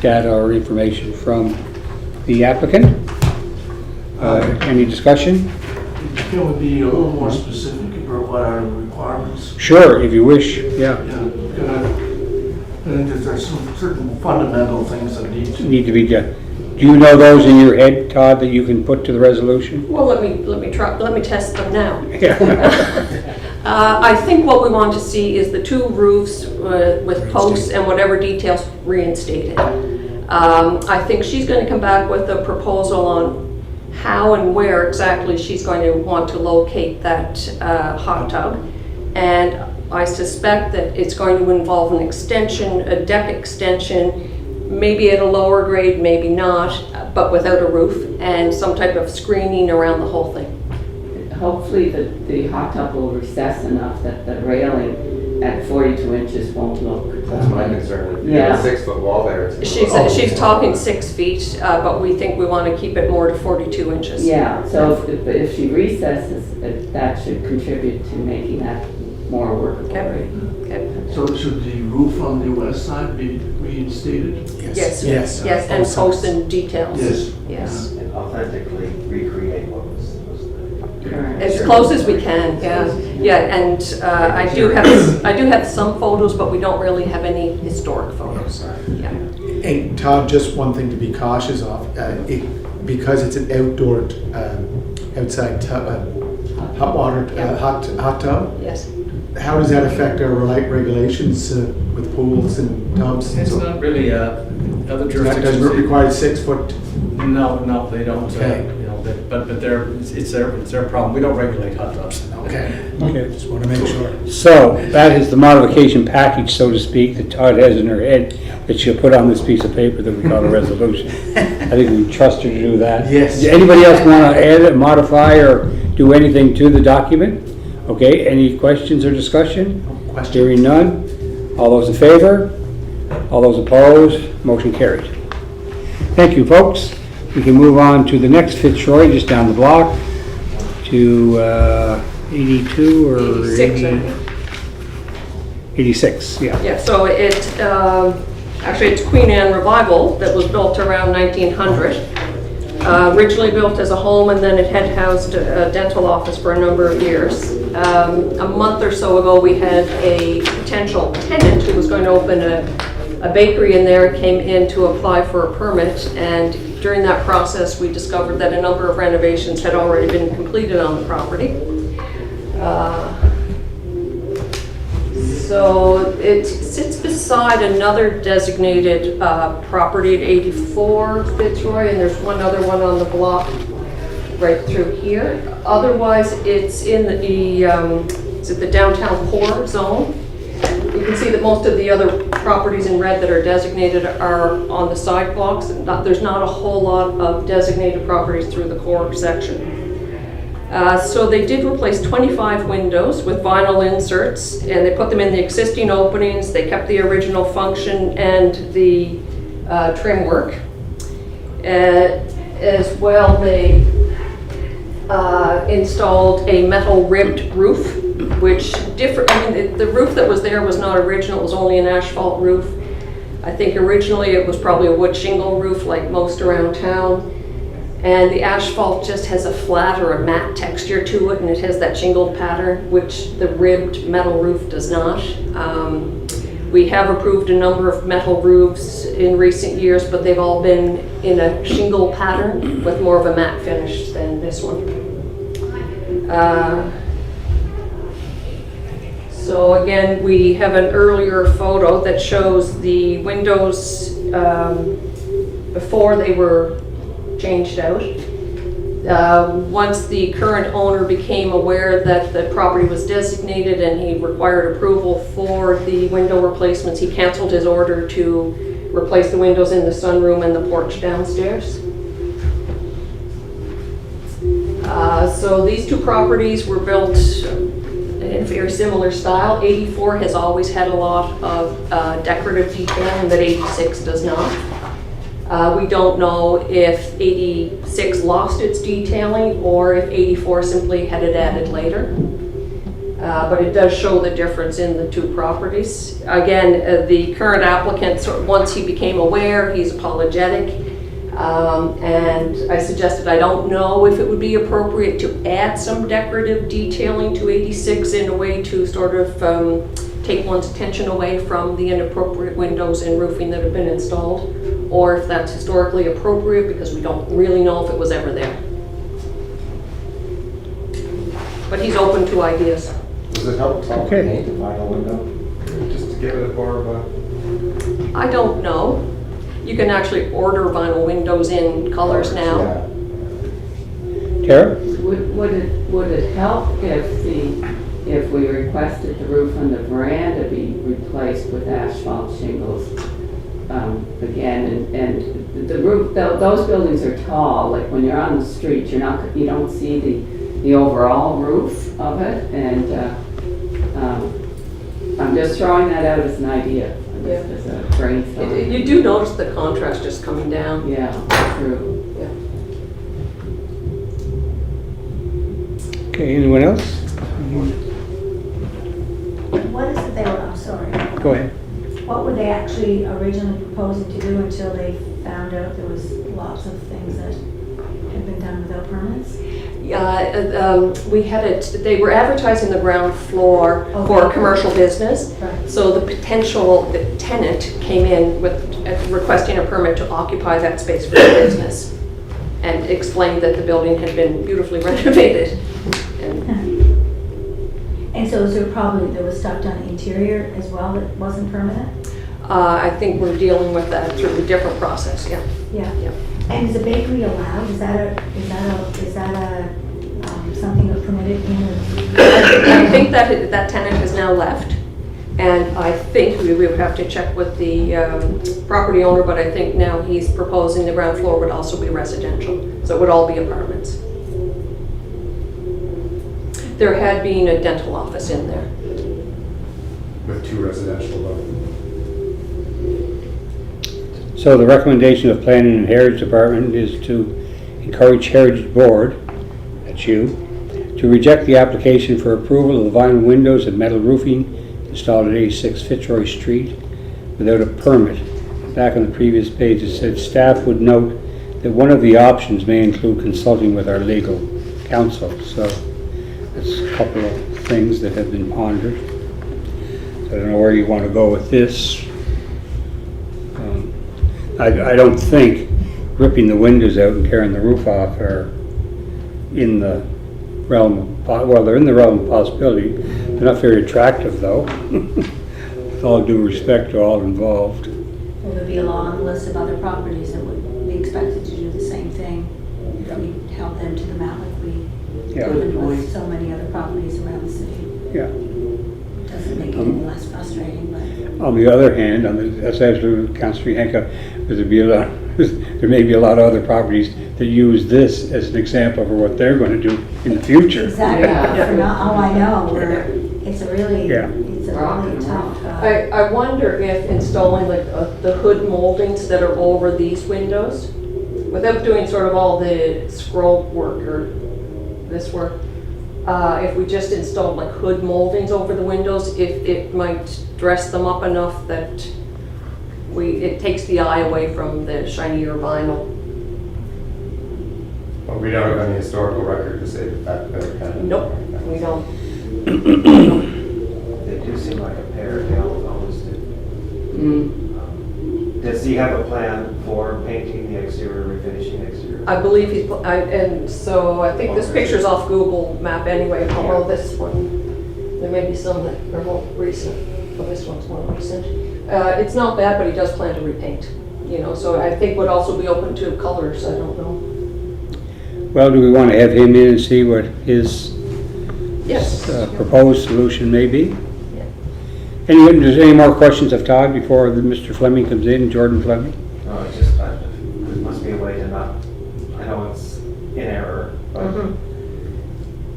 [SPEAKER 1] data or information from the applicant. Any discussion?
[SPEAKER 10] Can we be a little more specific about what are the requirements?
[SPEAKER 1] Sure, if you wish, yeah.
[SPEAKER 10] Yeah, because I think that there's some certain fundamental things that
[SPEAKER 1] Need to be done. Do you know those in your head, Todd, that you can put to the resolution?
[SPEAKER 2] Well, let me test them now.
[SPEAKER 1] Yeah.
[SPEAKER 2] I think what we want to see is the two roofs with posts and whatever details reinstated. I think she's going to come back with a proposal on how and where exactly she's going to want to locate that hot tub. And I suspect that it's going to involve an extension, a deck extension, maybe at a lower grade, maybe not, but without a roof, and some type of screening around the whole thing.
[SPEAKER 3] Hopefully the hot tub will recess enough that the railing at 42 inches won't look.
[SPEAKER 5] That's my concern. If you
[SPEAKER 3] Yeah.
[SPEAKER 5] have a 6-foot wall there, it's.
[SPEAKER 2] She's talking 6 feet, but we think we want to keep it more to 42 inches.
[SPEAKER 3] Yeah, so if she recesses, that should contribute to making that more workable,
[SPEAKER 2] Okay.
[SPEAKER 3] right?
[SPEAKER 2] Okay.
[SPEAKER 10] So should the roof on the west side be reinstated?
[SPEAKER 2] Yes.
[SPEAKER 7] Yes.
[SPEAKER 2] Yes, and posts and details.
[SPEAKER 10] Yes.
[SPEAKER 2] Yes.
[SPEAKER 6] And authentically recreate what was there.
[SPEAKER 3] Correct.
[SPEAKER 2] It's close as we can, yeah. Yeah, and I do have some photos, but we don't really have any historic photos. Yeah.
[SPEAKER 7] And Todd, just one thing to be cautious of, because it's an outdoor, outside hot water, hot tub,
[SPEAKER 2] Yes.
[SPEAKER 7] how does that affect our regulations with pools and tubs?
[SPEAKER 11] It's
[SPEAKER 7] So
[SPEAKER 11] not really, other
[SPEAKER 7] that
[SPEAKER 11] jurisdictions.
[SPEAKER 7] doesn't require 6 foot.
[SPEAKER 11] No, they don't,
[SPEAKER 7] Okay.
[SPEAKER 11] you know, but it's their problem. We don't regulate hot tubs.
[SPEAKER 7] Okay.
[SPEAKER 1] Okay.
[SPEAKER 7] Just want to make sure.
[SPEAKER 1] So that is the modification package, so to speak, that Todd has in her head that she'll put on this piece of paper that we call a resolution. I think we trust her to do that.
[SPEAKER 7] Yes.
[SPEAKER 1] Does anybody else want to add, modify, or do anything to the document? Okay, any questions or discussion?
[SPEAKER 7] Question.
[SPEAKER 1] Hearing none. All those in favor? All those opposed? Motion carried. Thank you, folks. We can move on to the next Fitzroy, just down the block, to 82 or
[SPEAKER 2] 86, I think.
[SPEAKER 1] 86, yeah.
[SPEAKER 2] Yeah, so actually it's Queen Anne Revival that was built around 1900. Originally built as a home, and then it had housed a dental office for a number of years. A month or so ago, we had a potential tenant who was going to open a bakery in there, came in to apply for a permit, and during that process, we discovered that a number of renovations had already been completed on the property. So it sits beside another designated property at 84 Fitzroy, and there's one other one on the block right through here. Otherwise, it's in the downtown core zone. You can see that most of the other properties in red that are designated are on the side blocks. There's not a whole lot of designated properties through the core section. So they did replace 25 windows with vinyl inserts, and they put them in the existing openings. They kept the original function and the trim work. As well, they installed a metal ribbed roof, which the roof that was there was not original. It was only an asphalt roof. I think originally it was probably a wood shingle roof like most around town. And the asphalt just has a flat or a matte texture to it, and it has that shingled pattern, which the ribbed metal roof does not. We have approved a number of metal roofs in recent years, but they've all been in a shingle pattern with more of a matte finish than this one. So again, we have an earlier photo that shows the windows before they were changed out. Once the current owner became aware that the property was designated and he required approval for the window replacements, he canceled his order to replace the windows in the sunroom and the porch downstairs. So these two properties were built in a very similar style. 84 has always had a lot of decorative detailing that 86 does not. We don't know if 86 lost its detailing or if 84 simply had it added later. But it does show the difference in the two properties. Again, the current applicant, once he became aware, he's apologetic. And I suggested I don't know if it would be appropriate to add some decorative detailing to 86 in a way to sort of take one's attention away from the inappropriate windows and roofing that have been installed, or if that's historically appropriate because we don't really know if it was ever there. But he's open to ideas.
[SPEAKER 5] Does it help to
[SPEAKER 1] Okay.
[SPEAKER 5] paint the vinyl window? Just to give it more of a...
[SPEAKER 2] I don't know. You can actually order vinyl windows in colors now.
[SPEAKER 5] Yeah.
[SPEAKER 1] Tara?
[SPEAKER 3] Would it help if we requested the roof on the veranda be replaced with asphalt shingles again? And the roof, those buildings are tall. Like when you're on the street, you don't see the overall roof of it. And I'm just throwing that out as an idea. As a brainstorm.
[SPEAKER 2] You do notice the contrast just coming down.
[SPEAKER 3] Yeah, true.
[SPEAKER 2] Yeah.
[SPEAKER 1] Okay, anyone else?
[SPEAKER 8] What is it they were, I'm sorry.
[SPEAKER 1] Go ahead.
[SPEAKER 8] What were they actually originally proposing to do until they found out there was lots of things that had been done without permits?
[SPEAKER 2] We had it, they were advertising the ground floor for a commercial business.
[SPEAKER 8] Right.
[SPEAKER 2] So the tenant came in with requesting a permit to occupy that space for the business and explained that the building had been beautifully renovated.
[SPEAKER 8] And so is there was stuff done interior as well that wasn't permanent?
[SPEAKER 2] I think we're dealing with that through a different process, yeah.
[SPEAKER 8] Yeah.
[SPEAKER 2] Yeah.
[SPEAKER 8] And is a bakery allowed? Is that something that's permitted in?
[SPEAKER 2] I think that tenant has now left, and I think we would have to check with the property owner, but I think now he's proposing the ground floor would also be residential, so it would all be apartments. There had been a dental office in there.
[SPEAKER 5] With 2 residential though.
[SPEAKER 1] So the recommendation of Planning and Heritage Department is to encourage Heritage Board, that's you, to reject the application for approval of the vinyl windows and metal roofing installed at 86 Fitzroy Street without a permit. Back on the previous page it said staff would note that one of the options may include consulting with our legal counsel. So that's a couple of things that have been pondered. So I don't know where you want to go with this. I don't think ripping the windows out and tearing the roof off are in the realm of, well, they're in the realm of possibility. They're not very attractive though, with all due respect to all involved.
[SPEAKER 8] Will there be a long list of other properties that would be expected to do the same thing if we held them to the mount like we
[SPEAKER 1] Yeah.
[SPEAKER 8] do with so many other properties around the city?
[SPEAKER 1] Yeah.
[SPEAKER 8] Doesn't make it any less frustrating, but.
[SPEAKER 1] On the other hand, as with Councillor Henka, there may be a lot of other properties that use this as an example of what they're going to do in the future.
[SPEAKER 8] Exactly.
[SPEAKER 3] Yeah.
[SPEAKER 8] For not, I know, it's a really,
[SPEAKER 1] Yeah.
[SPEAKER 8] it's a really tough.
[SPEAKER 2] I wonder if installing like the hood moldings that are over these windows, without doing sort of all the scroll work or this work, if we just installed like hood moldings over the windows, if it might dress them up enough that it takes the eye away from the shinier vinyl.
[SPEAKER 5] Well, we don't have any historical record to say that kind of.
[SPEAKER 2] Nope, we don't.
[SPEAKER 6] They do seem like a pair, they always do. Does he have a plan for painting the exterior, refinishing the exterior?
[SPEAKER 2] I believe and so I think this picture's off Google Map anyway, although this one, there may be some that are more recent, but this one's more recent. It's not bad, but he does plan to repaint, so I think would also be open to colors, I don't know.
[SPEAKER 1] Well, do we want to have him in and see what his
[SPEAKER 2] Yes.
[SPEAKER 1] proposed solution may be?
[SPEAKER 2] Yeah.
[SPEAKER 1] Any more questions of Todd before Mr. Fleming comes in, Jordan Fleming?
[SPEAKER 6] No, it's just, there must be a way to not, I know it's in error, but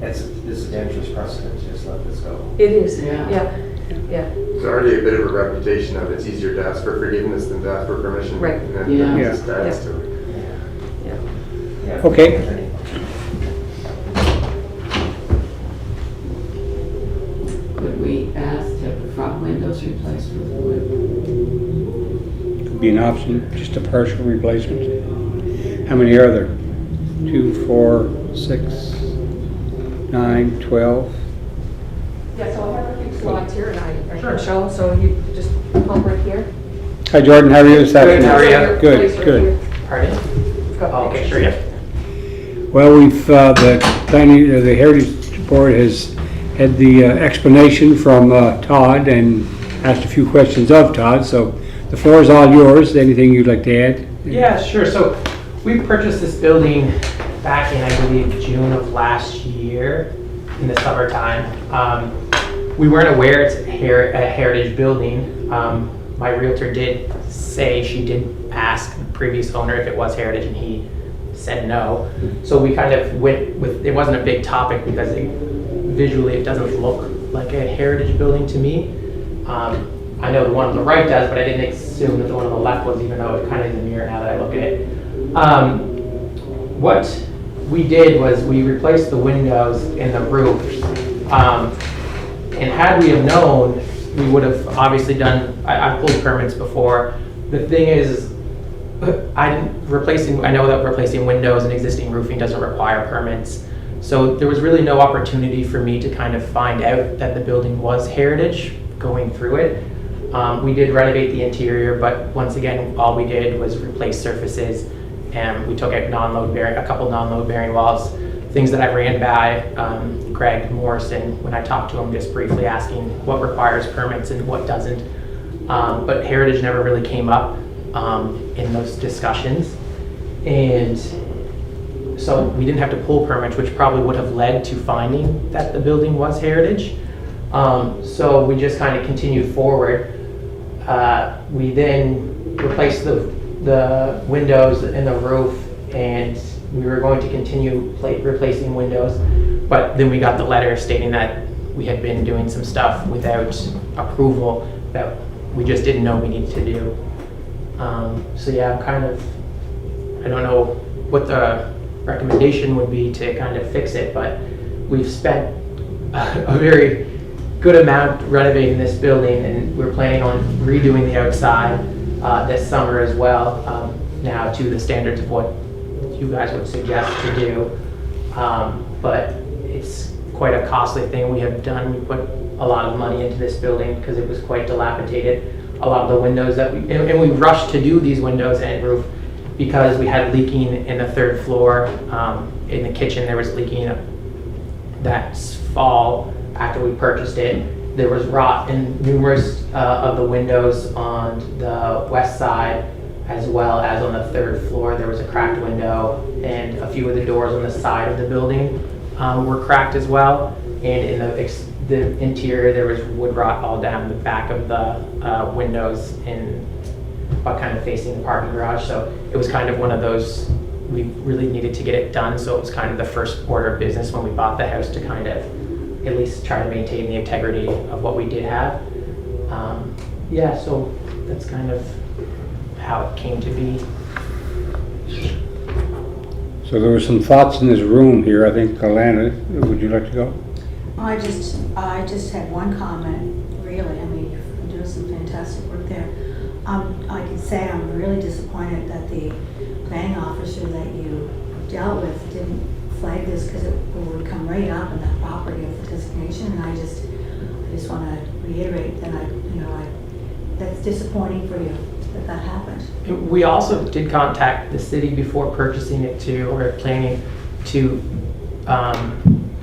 [SPEAKER 6] this is a dangerous precedent to just let this go.
[SPEAKER 2] It is,
[SPEAKER 3] Yeah.
[SPEAKER 2] yeah.
[SPEAKER 5] There's already a bit of a reputation of it's easier to ask for forgiveness than to ask for permission.
[SPEAKER 2] Right.
[SPEAKER 5] And
[SPEAKER 3] Yeah.
[SPEAKER 5] that just adds to it.
[SPEAKER 6] Yeah.
[SPEAKER 1] Okay.
[SPEAKER 3] Could we ask to have the front windows replaced with wood?
[SPEAKER 1] Could be an option, just a partial replacement. How many are there? 2, 4, 6, 9, 12?
[SPEAKER 2] Yeah, so I have a few slides here and I can show, so you just pump right here.
[SPEAKER 1] Hi Jordan, how are you this afternoon?
[SPEAKER 12] How are you?
[SPEAKER 1] Good, good.
[SPEAKER 12] Pardon? Oh, okay, sure, yeah.
[SPEAKER 1] Well, the Heritage Board has had the explanation from Todd and asked a few questions of Todd, so the floor is all yours. Anything you'd like to add?
[SPEAKER 12] Yeah, sure. So we purchased this building back in, I believe, June of last year in the summertime. We weren't aware it's a heritage building. My realtor did say she did ask the previous owner if it was heritage and he said no. So we kind of went with, it wasn't a big topic because visually it doesn't look like a heritage building to me. I know the one on the right does, but I didn't assume that the one on the left was, even though it's kind of in the mirror now that I look at it. What we did was we replaced the windows in the roof. And had we have known, we would have obviously done, I've pulled permits before. The thing is, I know that replacing windows and existing roofing doesn't require permits. So there was really no opportunity for me to kind of find out that the building was heritage going through it. We did renovate the interior, but once again, all we did was replace surfaces, and we took out a couple non-load bearing walls. Things that I ran by Greg Morrison when I talked to him, just briefly asking what requires permits and what doesn't. But heritage never really came up in those discussions. And so we didn't have to pull permits, which probably would have led to finding that the building was heritage. So we just kind of continued forward. We then replaced the windows and the roof, and we were going to continue replacing windows, but then we got the letter stating that we had been doing some stuff without approval that we just didn't know we needed to do. So yeah, I don't know what the recommendation would be to kind of fix it, but we've spent a very good amount renovating this building, and we're planning on redoing the outside this summer as well, now to the standards of what you guys would suggest to do. But it's quite a costly thing we have done. We put a lot of money into this building because it was quite dilapidated. A lot of the windows and we rushed to do these windows and roof because we had leaking in the third floor. In the kitchen there was leaking that fall after we purchased it. There was rot in numerous of the windows on the west side, as well as on the third floor. There was a cracked window, and a few of the doors on the side of the building were cracked as well. And in the interior, there was wood rot all down the back of the windows, but kind of facing the parking garage. So it was kind of one of those, we really needed to get it done. So it was kind of the first order of business when we bought the house to kind of at least try to maintain the integrity of what we did have. Yeah, so that's kind of how it came to be.
[SPEAKER 1] So there were some thoughts in this room here. I think, Alana, would you like to go?
[SPEAKER 8] I just had one comment, really. I mean, you're doing some fantastic work there. I can say I'm really disappointed that the planning officer that you dealt with didn't flag this, because it would come right up in that property of the designation. And I just want to reiterate that that's disappointing for you that happened.
[SPEAKER 12] We also did contact the city before purchasing it too, or planning to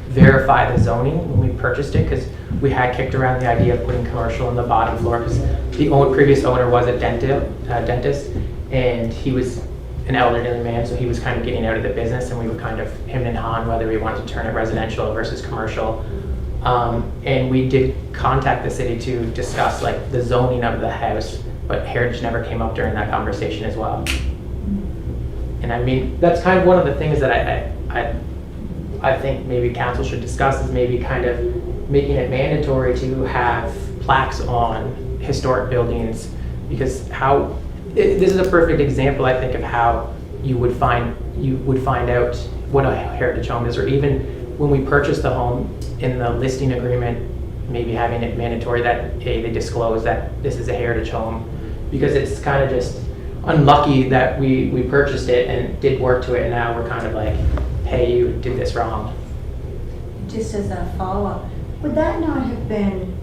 [SPEAKER 12] verify the zoning when we purchased it, because we had kicked around the idea of putting commercial on the bottom floor, because the previous owner was a dentist, and he was an elderly man, so he was kind of getting out of the business, and we were kind of him and Han whether we wanted to turn it residential versus commercial. And we did contact the city to discuss like the zoning of the house, but heritage never came up during that conversation as well. And I mean, that's kind of one of the things that I think maybe council should discuss, is maybe kind of making it mandatory to have plaques on historic buildings, because this is a perfect example, I think, of how you would find out what a heritage home is, or even when we purchased the home, in the listing agreement, maybe having it mandatory that they disclose that this is a heritage home, because it's kind of just unlucky that we purchased it and did work to it, and now we're kind of like, hey, you did this wrong.
[SPEAKER 8] Just as a follow-up, would that not have been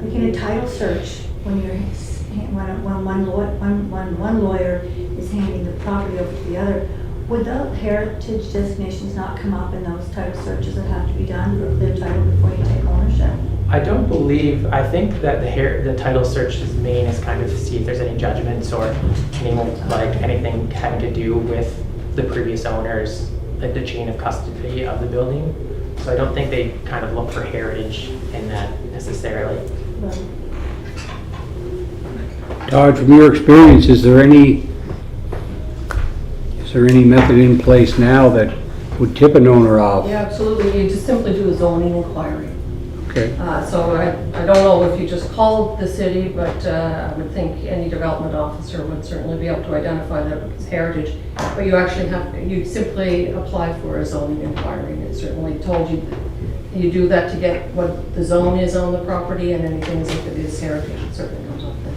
[SPEAKER 8] like in a title search when one lawyer is handing the property over to the other? Would the heritage designations not come up in those type of searches that have to be done for clear title before you take ownership?
[SPEAKER 12] I think that the title search's main is kind of to see if there's any judgments or anything having to do with the previous owners, like the chain of custody of the building. So I don't think they kind of look for heritage in that necessarily.
[SPEAKER 8] Right.
[SPEAKER 1] Todd, from your experience, is there any method in place now that would tip an owner off?
[SPEAKER 2] Yeah, absolutely. You just simply do a zoning inquiry.
[SPEAKER 1] Okay.
[SPEAKER 2] So I don't know if you just called the city, but I would think any development officer would certainly be able to identify that it's heritage. But you actually you simply apply for a zoning inquiry, and it certainly told you you do that to get what the zone is on the property, and anything as if it is heritage, it certainly comes up there.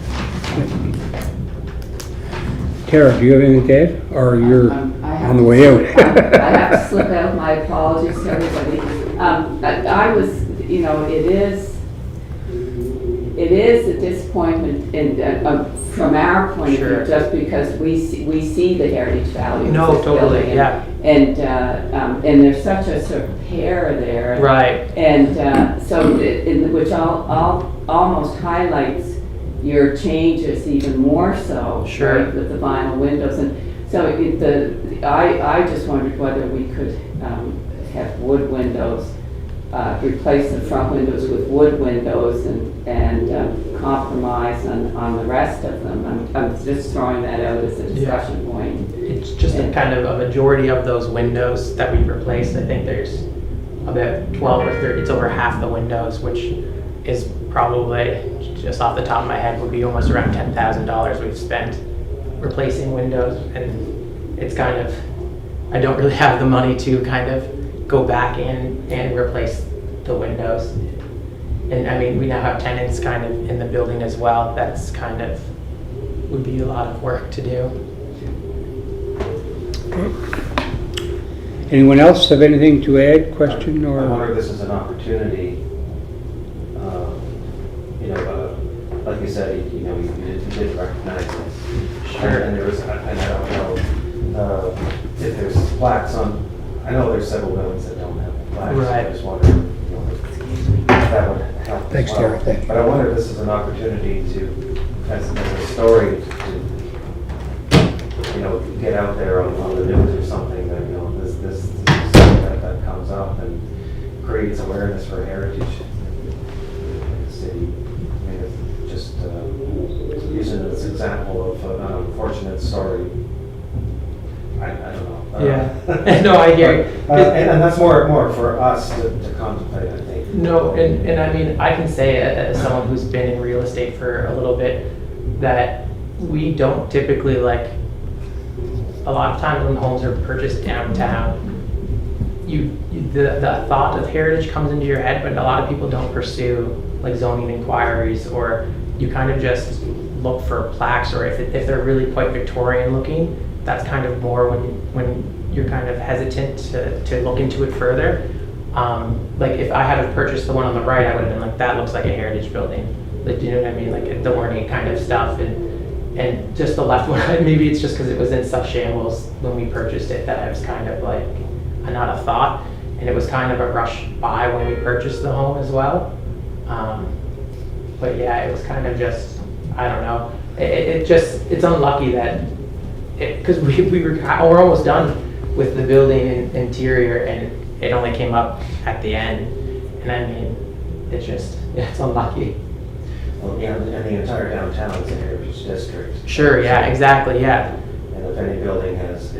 [SPEAKER 1] Tara, do you have anything to add? Or you're
[SPEAKER 3] I
[SPEAKER 1] On the way out.
[SPEAKER 3] I have to slip out my apologies to everybody. I was, you know, it is a disappointment from our point of
[SPEAKER 12] Sure.
[SPEAKER 3] view, just because we see the heritage value.
[SPEAKER 12] No,
[SPEAKER 3] of this
[SPEAKER 12] totally,
[SPEAKER 3] building,
[SPEAKER 12] yeah.
[SPEAKER 3] And there's such a sort of pair there.
[SPEAKER 12] Right.
[SPEAKER 3] And which almost highlights your changes even more so.
[SPEAKER 12] Sure.
[SPEAKER 3] Right, with the vinyl windows. And so I just wondered whether we could have wood windows, replace the front windows with wood windows and compromise on the rest of them. I'm just throwing that out as a discussion point.
[SPEAKER 12] It's just a kind of a majority of those windows that we've replaced. I think there's about 12 or 30, it's over half the windows, which is probably, just off the top of my head, would be almost around $10,000 we've spent replacing windows. And it's kind of, I don't really have the money to kind of go back in and replace the windows. And I mean, we now have tenants kind of in the building as well. That's kind of, would be a lot of work to do.
[SPEAKER 1] Anyone else have anything to add, question,
[SPEAKER 6] I
[SPEAKER 1] or?
[SPEAKER 6] wonder if this is an opportunity, you know, like you said, you did recognize this.
[SPEAKER 12] Sure.
[SPEAKER 6] And there was, and I don't know if there's plaques on, I know there's several buildings that don't have plaques.
[SPEAKER 12] Right.
[SPEAKER 6] I just wonder, if that would help as
[SPEAKER 1] Thanks,
[SPEAKER 6] well.
[SPEAKER 1] Derek, thank you.
[SPEAKER 6] But I wonder if this is an opportunity to, as a story, to, you know, get out there on the news or something that, you know, this is something that comes up and creates awareness for heritage in the city. I mean, it's just using it as an example of an unfortunate story. I don't know.
[SPEAKER 12] Yeah. No, I hear you.
[SPEAKER 6] And that's more for us to contemplate, I think.
[SPEAKER 12] No, and I mean, I can say as someone who's been in real estate for a little bit, that we don't typically like, a lot of times when homes are purchased downtown, the thought of heritage comes into your head, but a lot of people don't pursue like zoning inquiries, or you kind of just look for plaques, or if they're really quite Victorian looking, that's kind of more when you're kind of hesitant to look into it further. Like if I had purchased the one on the right, I would have been like, that looks like a heritage building. Like, do you know what I mean? Like the warning kind of stuff. And just the left one, maybe it's just because it was in such shambles when we purchased it that I was kind of like, not a thought. And it was kind of a rush buy when we purchased the home as well. But yeah, it was kind of just, I don't know. It's unlucky that, because we're almost done with the building interior, and it only came up at the end. And I mean, it's unlucky.
[SPEAKER 6] Well, yeah, and the entire downtown is a heritage district.
[SPEAKER 12] Sure, yeah, exactly, yeah.
[SPEAKER 6] And if any building is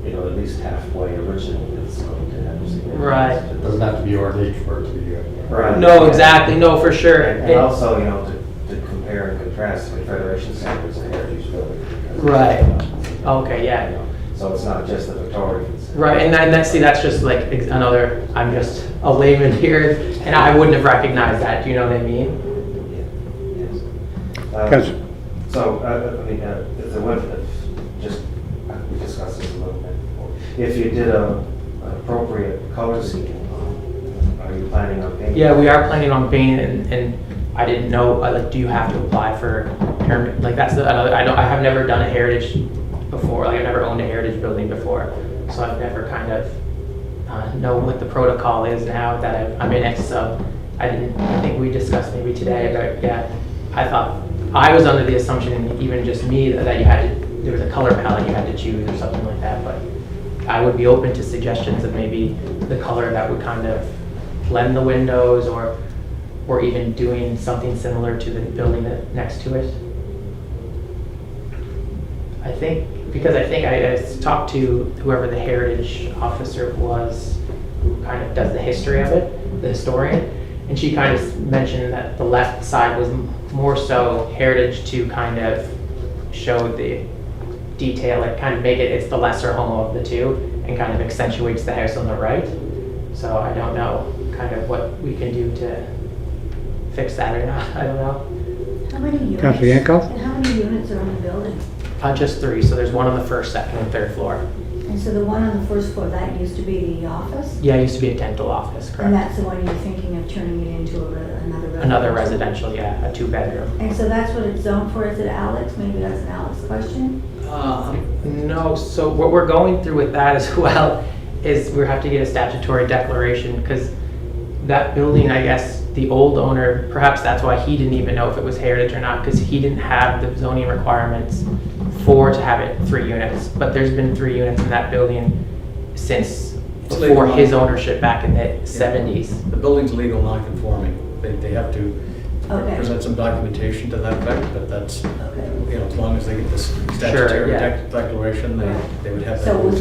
[SPEAKER 6] you know, at least halfway original, it's going to have significance.
[SPEAKER 12] Right.
[SPEAKER 5] It doesn't have to be ornate for it to be.
[SPEAKER 6] Right.
[SPEAKER 12] No, exactly, no, for sure.
[SPEAKER 6] And also, you know, to compare and contrast, the Federation Center is a heritage building.
[SPEAKER 12] Right. Okay, yeah.
[SPEAKER 6] You know, so it's not just the Victorians.
[SPEAKER 12] Right, and that's just like another, I'm just a layman here, and I wouldn't have recognized that, do you know what I mean?
[SPEAKER 6] Yes. So, I mean, if there was, we discussed this a little bit before. If you did an appropriate color scheme, are you planning on painting?
[SPEAKER 12] Yeah, we are planning on painting, and I didn't know, like, do you have to apply for permit? Like, that's another, I have never done a heritage before, like, I've never owned a heritage building before, so I've never kind of know what the protocol is now that I'm in it, so I think we discussed maybe today, but yeah, I thought, I was under the assumption, even just me, that you had to, there was a color palette you had to choose or something like that, but I would be open to suggestions of maybe the color that would kind of blend the windows, or even doing something similar to the building next to it. I think I talked to whoever the heritage officer was, who kind of does the history of it, the historian, and she kind of mentioned that the left side was more so heritage to kind of show the detail, like kind of make it's the lesser home of the two, and kind of accentuates the house on the right. So I don't know kind of what we can do to fix that or not, I don't know.
[SPEAKER 8] How many units?
[SPEAKER 1] Councilor Yankoff?
[SPEAKER 8] And how many units are in the building?
[SPEAKER 12] Just 3, so there's one on the first, second, and third floor.
[SPEAKER 8] And so the one on the first floor, that used to be the office?
[SPEAKER 12] Yeah, it used to be a dental office,
[SPEAKER 8] And
[SPEAKER 12] correct?
[SPEAKER 8] that's the one you're thinking of turning it into another residential?
[SPEAKER 12] Another residential, yeah, a 2-bedroom.
[SPEAKER 8] And so that's what it's zoned for, is it Alex? Maybe that's an Alex question?
[SPEAKER 12] No, so what we're going through with that as well is we have to get a statutory declaration, because that building, I guess, the old owner, perhaps that's why he didn't even know if it was heritage or not, because he didn't have the zoning requirements to have it 3 units. But there's been 3 units in that building since
[SPEAKER 11] It's
[SPEAKER 12] before
[SPEAKER 11] legal.
[SPEAKER 12] his ownership back in the 70s.
[SPEAKER 11] The building's legal non-conforming. They have to
[SPEAKER 8] Okay.
[SPEAKER 11] present some documentation to that effect, but that's,
[SPEAKER 8] Okay.
[SPEAKER 11] you know, as long as they get this statutory
[SPEAKER 12] yeah.
[SPEAKER 11] declaration, they would have that.
[SPEAKER 8] So it was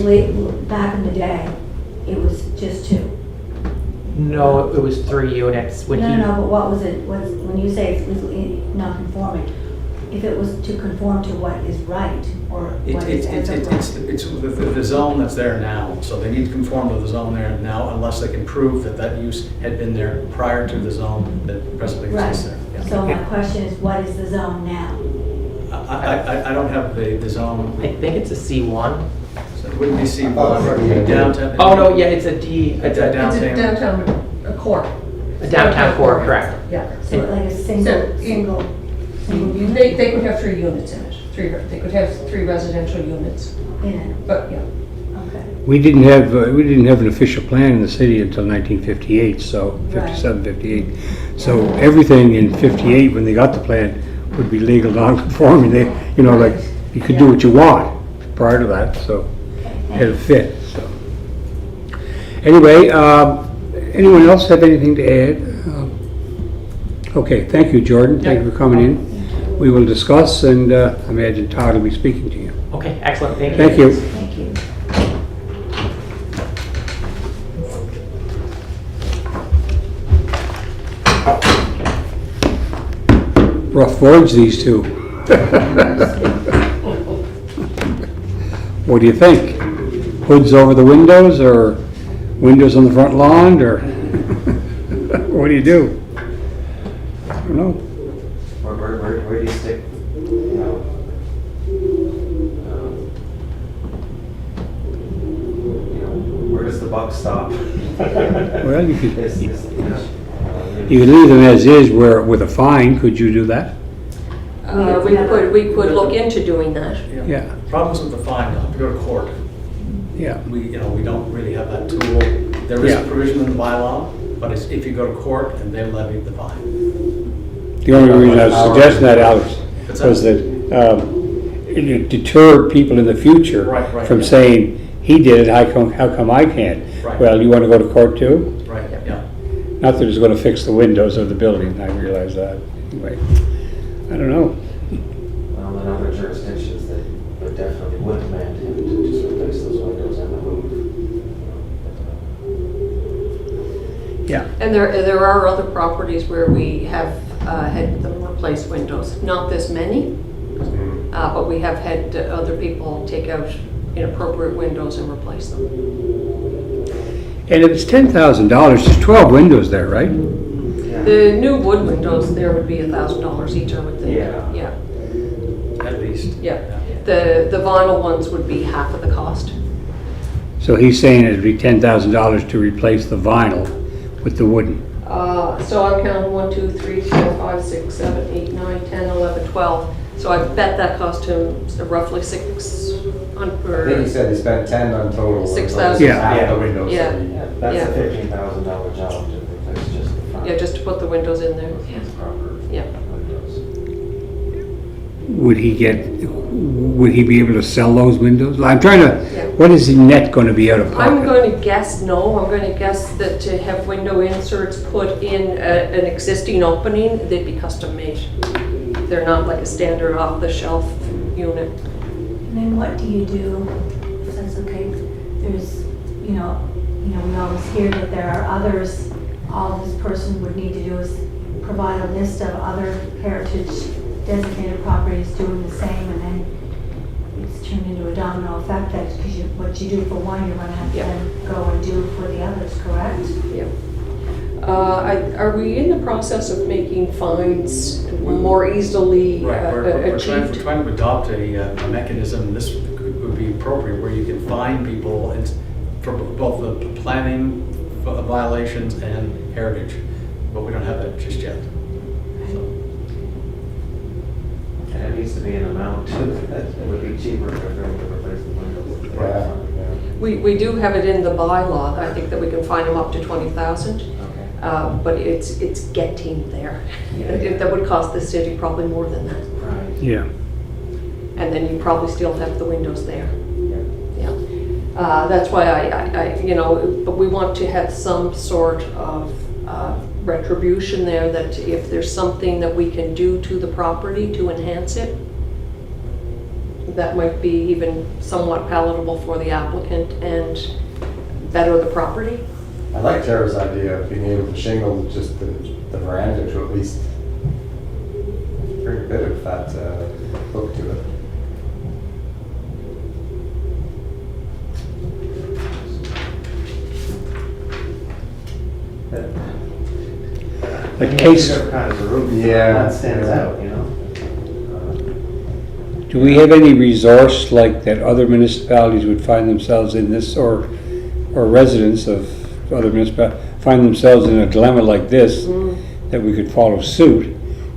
[SPEAKER 8] back in the day, it was just 2?
[SPEAKER 12] No, it was 3 units when he.
[SPEAKER 8] No, but what was it, when you say it was non-conforming, if it was to conform to what is right, or what is as of right?
[SPEAKER 11] It's the zone that's there now, so they need to conform to the zone there now unless they can prove that that use had been there prior to the zone that presently
[SPEAKER 8] Right,
[SPEAKER 11] exists there. Yeah.
[SPEAKER 8] so my question is, what is the zone now?
[SPEAKER 11] I don't have the zone,
[SPEAKER 12] I think it's a C1.
[SPEAKER 11] so it wouldn't be C1,
[SPEAKER 5] Oh,
[SPEAKER 11] it would be downtown.
[SPEAKER 12] Oh, no, yeah, it's a D.
[SPEAKER 11] It's a downtown.
[SPEAKER 2] It's a downtown core.
[SPEAKER 12] A downtown core, correct.
[SPEAKER 2] Yeah.
[SPEAKER 8] So like a single.
[SPEAKER 2] They could have 3 units in it. They could have 3 residential units,
[SPEAKER 8] In it,
[SPEAKER 2] but yeah.
[SPEAKER 8] okay.
[SPEAKER 1] We didn't have an official plan in the city until 1958, so 57, 58. So everything in 58, when they got the plan, would be legal non-conforming. They, you know, like, you could do what you want prior to that, so it had to fit, so. Anyway, anyone else have anything to add? Okay, thank you, Jordan. Thank you for coming in. We will discuss, and I imagine Todd will be speaking to you.
[SPEAKER 12] Okay, excellent, thank you.
[SPEAKER 1] Thank you.
[SPEAKER 8] Thank you.
[SPEAKER 1] Rough boards, these two. What do you think? Hoods over the windows, or windows on the front lawn, or what do you do? I don't know.
[SPEAKER 6] Where do you stick, you know, where does the buck stop?
[SPEAKER 1] Well, you could,
[SPEAKER 6] It's,
[SPEAKER 1] you
[SPEAKER 6] you know,
[SPEAKER 1] could leave them as is with a fine. Could you do that?
[SPEAKER 2] We could look into doing that.
[SPEAKER 1] Yeah.
[SPEAKER 11] Problems with the fine, you'll have to go to court.
[SPEAKER 1] Yeah.
[SPEAKER 11] We don't really have that tool. There is
[SPEAKER 1] Yeah.
[SPEAKER 11] a provision in the bylaw, but if you go to court, then they'll levy the fine.
[SPEAKER 1] The only reason I was suggesting that, Alex,
[SPEAKER 11] What's
[SPEAKER 1] was that it deterred people in the future
[SPEAKER 11] Right,
[SPEAKER 1] from
[SPEAKER 11] yeah.
[SPEAKER 1] saying, he did it, how come I can't?
[SPEAKER 11] Right.
[SPEAKER 1] Well, you want to go to court too?
[SPEAKER 11] Right, yeah.
[SPEAKER 1] Not that it's going to fix the windows of the building, I realize that. Anyway, I don't know.
[SPEAKER 6] Well, in other jurisdictions, they definitely would demand him to just replace those windows and the roof.
[SPEAKER 1] Yeah.
[SPEAKER 2] And there are other properties where we have had them replace windows. Not this many, but we have had other people take out inappropriate windows and replace them.
[SPEAKER 1] And if it's $10,000, there's 12 windows there, right?
[SPEAKER 6] Yeah.
[SPEAKER 2] The new wood windows there would be $1,000 each, I would think.
[SPEAKER 6] Yeah.
[SPEAKER 2] Yeah.
[SPEAKER 11] At least.
[SPEAKER 2] Yeah. The vinyl ones would be half of the cost.
[SPEAKER 1] So he's saying it'd be $10,000 to replace the vinyl with the wooden.
[SPEAKER 2] So I'm counting 1, 2, 3, 4, 5, 6, 7, 8, 9, 10, 11, 12. So I bet that cost him roughly
[SPEAKER 5] I think he
[SPEAKER 2] $600.
[SPEAKER 5] said he spent 10 on total.
[SPEAKER 2] 6,000.
[SPEAKER 1] Yeah.
[SPEAKER 5] Half the windows.
[SPEAKER 2] Yeah.
[SPEAKER 6] Yeah, that's
[SPEAKER 2] Yeah.
[SPEAKER 6] a $15,000 job to replace just the front.
[SPEAKER 2] Yeah, just to put the windows in there.
[SPEAKER 6] With proper
[SPEAKER 2] Yeah.
[SPEAKER 6] windows.
[SPEAKER 1] Would he be able to sell those windows? I'm trying to,
[SPEAKER 2] Yeah.
[SPEAKER 1] what is the net going to be out of pocket?
[SPEAKER 2] I'm going to guess no. I'm going to guess that to have window inserts put in an existing opening, they'd be custom made. They're not like a standard off-the-shelf unit.
[SPEAKER 8] And then what do you do, if that's okay, there's, we always hear that there are others, all this person would need to do is provide a list of other heritage designated properties doing the same, and then it's turned into a domino effect, that, because what you do for one, you're gonna have to
[SPEAKER 2] Yeah.
[SPEAKER 8] then go and do for the others, correct?
[SPEAKER 2] Yeah. Are we in the process of making fines more easily
[SPEAKER 11] Right, we're
[SPEAKER 2] achieved?
[SPEAKER 11] trying to adopt a mechanism, this would be appropriate, where you can fine people for both the planning violations and heritage, but we don't have that just yet. So,
[SPEAKER 6] And it needs to be an amount that it would be cheaper if they're going to replace the windows.
[SPEAKER 5] Yeah.
[SPEAKER 2] We do have it in the bylaw, I think that we can fine them up to 20,000.
[SPEAKER 6] Okay.
[SPEAKER 2] But it's getting there. That would cost the city probably more than that.
[SPEAKER 6] Right.
[SPEAKER 1] Yeah.
[SPEAKER 2] And then you probably still have the windows there.
[SPEAKER 6] Yeah.
[SPEAKER 2] Yeah. That's why but we want to have some sort of retribution there, that if there's something that we can do to the property to enhance it, that might be even somewhat palatable for the applicant and better the property.
[SPEAKER 5] I like Tara's idea of being able to shingle just the veranda to at least bring a bit of that look to it.
[SPEAKER 1] The case,
[SPEAKER 6] Kind of a roof.
[SPEAKER 5] Yeah.
[SPEAKER 6] That stands out, you know?
[SPEAKER 1] do we have any resource like that other municipalities would find themselves in this, or residents of other municipalities find themselves in a dilemma like this, that we could follow suit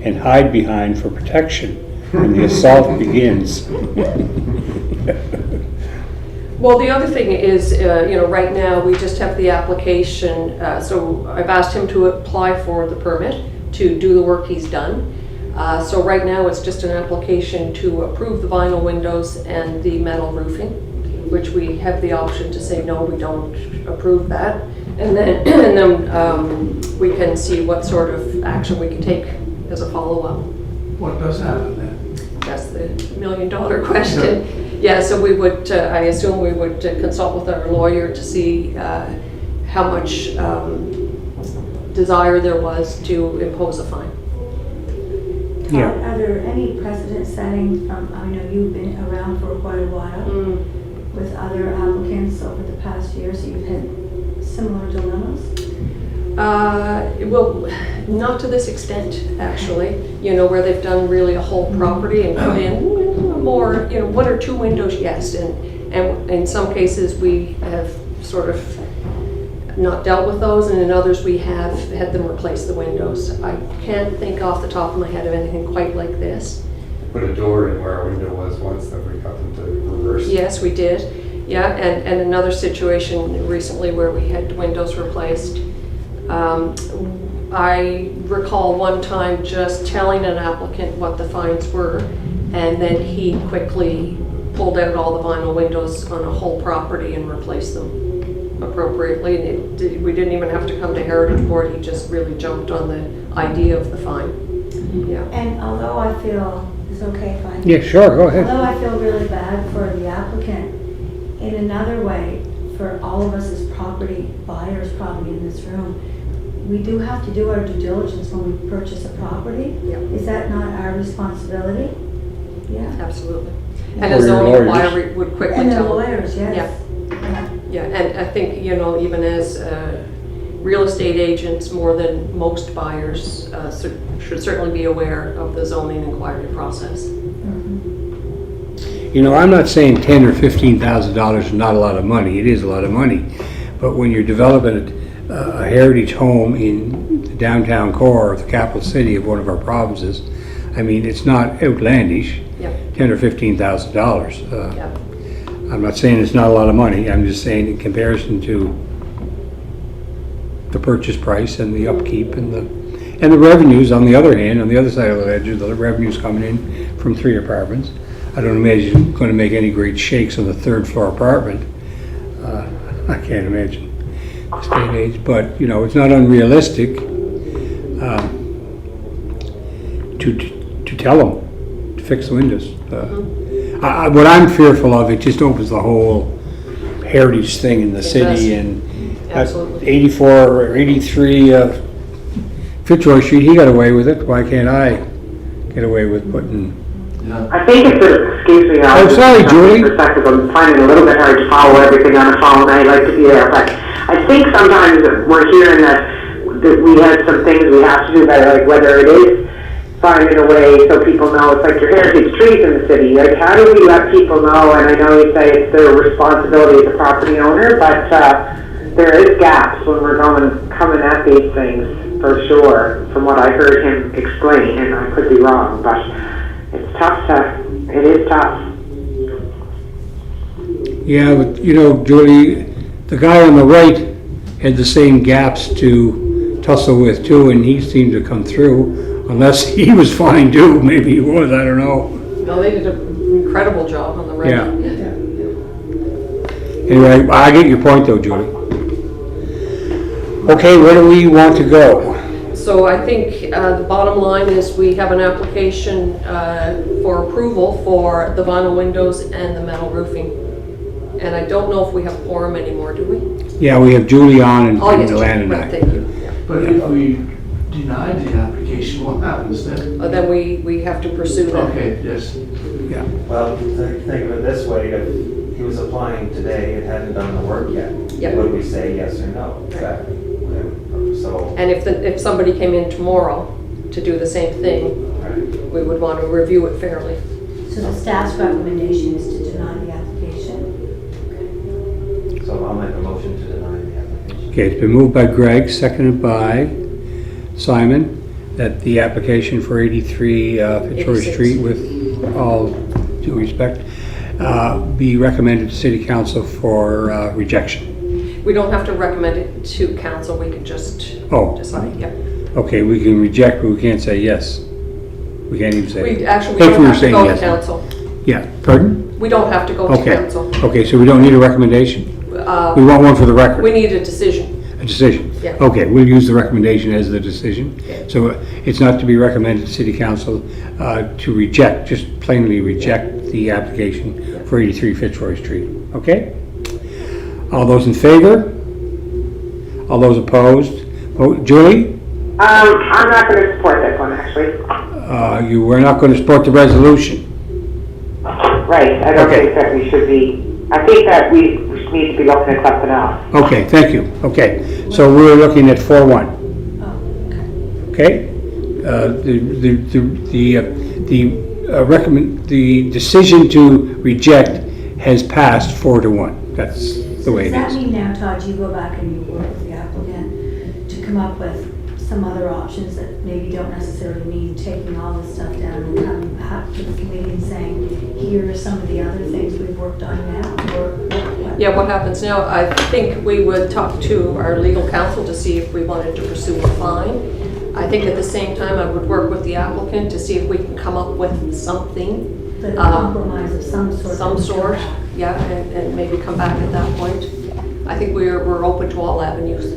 [SPEAKER 1] and hide behind for protection when the assault begins?
[SPEAKER 2] Well, the other thing is, right now, we just have the application, so I've asked him to apply for the permit to do the work he's done. So right now, it's just an application to approve the vinyl windows and the metal roofing, which we have the option to say, no, we don't approve that. And then, we can see what sort of action we can take as a follow-up.
[SPEAKER 10] What does happen then?
[SPEAKER 2] That's the million-dollar question. Yeah, so we would, I assume we would consult with our lawyer to see how much desire there was to impose a fine.
[SPEAKER 1] Yeah.
[SPEAKER 8] Are there any precedent setting, I know you've been around for quite a while, with other applicants over the past year, so you've had similar dilemmas?
[SPEAKER 2] Well, not to this extent, actually, where they've done really a whole property and put in more, one or two windows, yes, and in some cases we have sort of not dealt with those, and in others we have had them replace the windows. I can't think off the top of my head of anything quite like this.
[SPEAKER 5] Put a door in where a window was once that we got them to reverse.
[SPEAKER 2] Yes, we did. Yeah, and another situation recently where we had windows replaced. I recall one time just telling an applicant what the fines were, and then he quickly pulled out all the vinyl windows on a whole property and replaced them appropriately. And we didn't even have to come to Heritage Board, he just really jumped on the idea of the fine. Yeah.
[SPEAKER 8] And although I feel, it's okay if I...
[SPEAKER 1] Yeah, sure, go ahead.
[SPEAKER 8] Although I feel really bad for the applicant, in another way, for all of us as property buyers probably in this room, we do have to do our due diligence when we purchase a property.
[SPEAKER 2] Yeah.
[SPEAKER 8] Is that not our responsibility? Yeah.
[SPEAKER 2] Absolutely.
[SPEAKER 8] Yeah.
[SPEAKER 2] And
[SPEAKER 1] Or
[SPEAKER 2] a
[SPEAKER 1] your
[SPEAKER 2] zoning
[SPEAKER 1] lawyers.
[SPEAKER 2] inquiry would quickly
[SPEAKER 8] And the
[SPEAKER 2] tell them.
[SPEAKER 8] lawyers, yes.
[SPEAKER 2] Yeah. Yeah, and I think, even as real estate agents, more than most buyers, should certainly be aware of the zoning inquiry process.
[SPEAKER 1] I'm not saying $10,000 or $15,000 is not a lot of money. It is a lot of money. But when you're developing a heritage home in the downtown core of the capital city of one of our provinces, I mean, it's not outlandish.
[SPEAKER 2] Yep.
[SPEAKER 1] $10,000 or $15,000.
[SPEAKER 2] Yep.
[SPEAKER 1] I'm not saying it's not a lot of money. I'm just saying in comparison to the purchase price and the upkeep and the revenues. On the other hand, on the other side of the ledger, the revenues coming in from 3 apartments. I don't imagine you're going to make any great shakes on the 3rd floor apartment. I can't imagine this day and age, but it's not unrealistic to tell them to fix the windows. What I'm fearful of, it just opens the whole heritage thing in the city, and
[SPEAKER 2] Absolutely.
[SPEAKER 1] 84 or 83 Fitzroy Street, he got away with it. Why can't I get away with putting?
[SPEAKER 4] I think it's excuse me,
[SPEAKER 1] Oh, sorry, Julie.
[SPEAKER 4] perspective, I'm finding it a little bit hard to follow everything on the phone, I like to be there, but I think sometimes we're hearing that that we had some things we have to do better, like whether it is finding a way so people know it's like your heritage trees in the city. Like, how do we let people know? And I know you say it's their responsibility as a property owner, but there is gaps when we're coming at these things for sure. From what I heard him explain, and I could be wrong, but it's tough. It is tough.
[SPEAKER 1] Yeah, but you know, Julie, the guy on the right had the same gaps to tussle with too, and he seemed to come through. Unless he was fine too, maybe he was, I don't know.
[SPEAKER 2] No, they did an incredible job on the right.
[SPEAKER 1] Yeah. Anyway, I get your point though, Julie. Okay, where do we want to go?
[SPEAKER 2] So I think the bottom line is we have an application for approval for the vinyl windows and the metal roofing. And I don't know if we have quorum anymore, do we?
[SPEAKER 1] Yeah, we have Julie on and
[SPEAKER 2] Oh, yes,
[SPEAKER 1] Deland and
[SPEAKER 2] right,
[SPEAKER 1] I.
[SPEAKER 2] thank you. Yeah.
[SPEAKER 10] But if we deny the application, what happens then?
[SPEAKER 2] Then we have to pursue that.
[SPEAKER 10] Okay, yes.
[SPEAKER 1] Yeah.
[SPEAKER 6] Well, think of it this way, if he was applying today and hadn't done the work yet,
[SPEAKER 2] Yep.
[SPEAKER 6] would we say yes or no? Exactly. So,
[SPEAKER 2] And if somebody came in tomorrow to do the same thing,
[SPEAKER 6] right.
[SPEAKER 2] we would want to review it fairly.
[SPEAKER 8] So the staff's recommendation is to deny the application.
[SPEAKER 6] So I'll make a motion to deny the application.
[SPEAKER 1] Okay, it's been moved by Greg, seconded by Simon, that the application for 83 Fitzroy
[SPEAKER 2] 86.
[SPEAKER 1] Street, with all due respect, be recommended to City Council for rejection.
[SPEAKER 2] We don't have to recommend it to council, we can just
[SPEAKER 1] Oh.
[SPEAKER 2] decide, yeah.
[SPEAKER 1] Okay, we can reject, but we can't say yes. We can't even say.
[SPEAKER 2] We actually, we
[SPEAKER 1] If
[SPEAKER 2] don't
[SPEAKER 1] we were
[SPEAKER 2] have to
[SPEAKER 1] saying
[SPEAKER 2] go to
[SPEAKER 1] yes.
[SPEAKER 2] council.
[SPEAKER 1] Yeah, pardon?
[SPEAKER 2] We don't have to go to
[SPEAKER 1] Okay,
[SPEAKER 2] council.
[SPEAKER 1] okay, so we don't need a recommendation? We want one for the record?
[SPEAKER 2] We need a decision.
[SPEAKER 1] A decision?
[SPEAKER 2] Yeah.
[SPEAKER 1] Okay, we'll use the recommendation as the decision.
[SPEAKER 2] Okay.
[SPEAKER 1] So it's not to be recommended to City Council to reject, just plainly reject the application for 83 Fitzroy Street. Okay? All those in favor? All those opposed? Oh, Julie?
[SPEAKER 4] I'm not going to support this one, actually.
[SPEAKER 1] You were not going to support the resolution.
[SPEAKER 4] Right, I don't
[SPEAKER 1] Okay.
[SPEAKER 4] think that we should be, I think that we need to be looking at something else.
[SPEAKER 1] Okay, thank you. Okay, so we're looking at 4-1.
[SPEAKER 8] Oh, okay.
[SPEAKER 1] Okay? The decision to reject has passed 4-1. That's the way
[SPEAKER 8] Does
[SPEAKER 1] it
[SPEAKER 8] that
[SPEAKER 1] is.
[SPEAKER 8] mean now, Todd, you go back and you work with the applicant to come up with some other options that maybe don't necessarily mean taking all this stuff down and come back to the committee and saying, here are some of the other things we've worked on now, or what?
[SPEAKER 2] Yeah, what happens now, I think we would talk to our legal counsel to see if we wanted to pursue a fine. I think at the same time, I would work with the applicant to see if we can come up with something.
[SPEAKER 8] But a compromise of some sort.
[SPEAKER 2] Some sort, yeah, and maybe come back at that point. I think we're open to all avenues.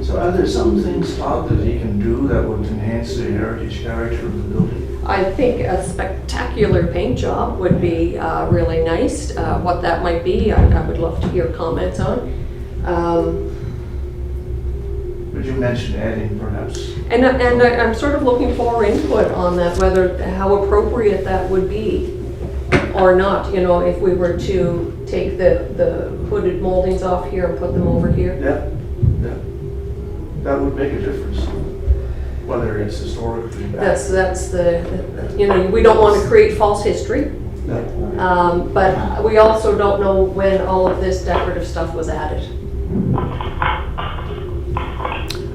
[SPEAKER 10] So are there some things, Todd, that he can do that would enhance the heritage character of the building?
[SPEAKER 2] I think a spectacular paint job would be really nice. What that might be, I would love to hear comments on.
[SPEAKER 10] Would you mention adding perhaps?
[SPEAKER 2] And I'm sort of looking for input on that, whether, how appropriate that would be or not, you know, if we were to take the hooded moldings off here and put them over here.
[SPEAKER 10] Yeah. That would make a difference, whether it's historically back.
[SPEAKER 2] That's the, you know, we don't want to create false history. But we also don't know when all of this decorative stuff was added.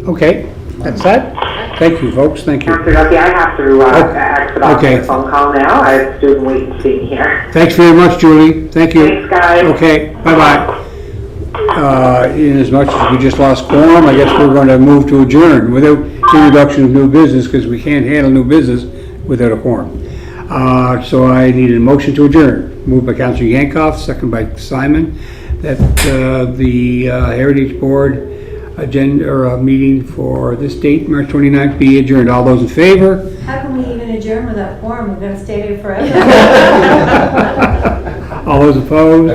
[SPEAKER 1] Okay, that's that. Thank you, folks, thank you.
[SPEAKER 4] Counselor Duffy, I have to exit off
[SPEAKER 1] Okay.
[SPEAKER 4] the phone call now. I have a student waiting to see me here.
[SPEAKER 1] Thanks very much, Julie, thank you.
[SPEAKER 4] Thanks, guys.
[SPEAKER 1] Okay, bye-bye. In as much as we just lost quorum, I guess we're going to move to adjourn without introduction of new business, because we can't handle new business without a quorum. So I need a motion to adjourn. Moved by Councilor Yankoff, second by Simon, that the Heritage Board agenda, or meeting for this date, March 29th, be adjourned. All those in favor?
[SPEAKER 8] How can we even adjourn without quorum? We're gonna stay here forever.
[SPEAKER 1] All those opposed?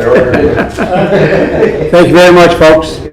[SPEAKER 1] Thank you very much, folks.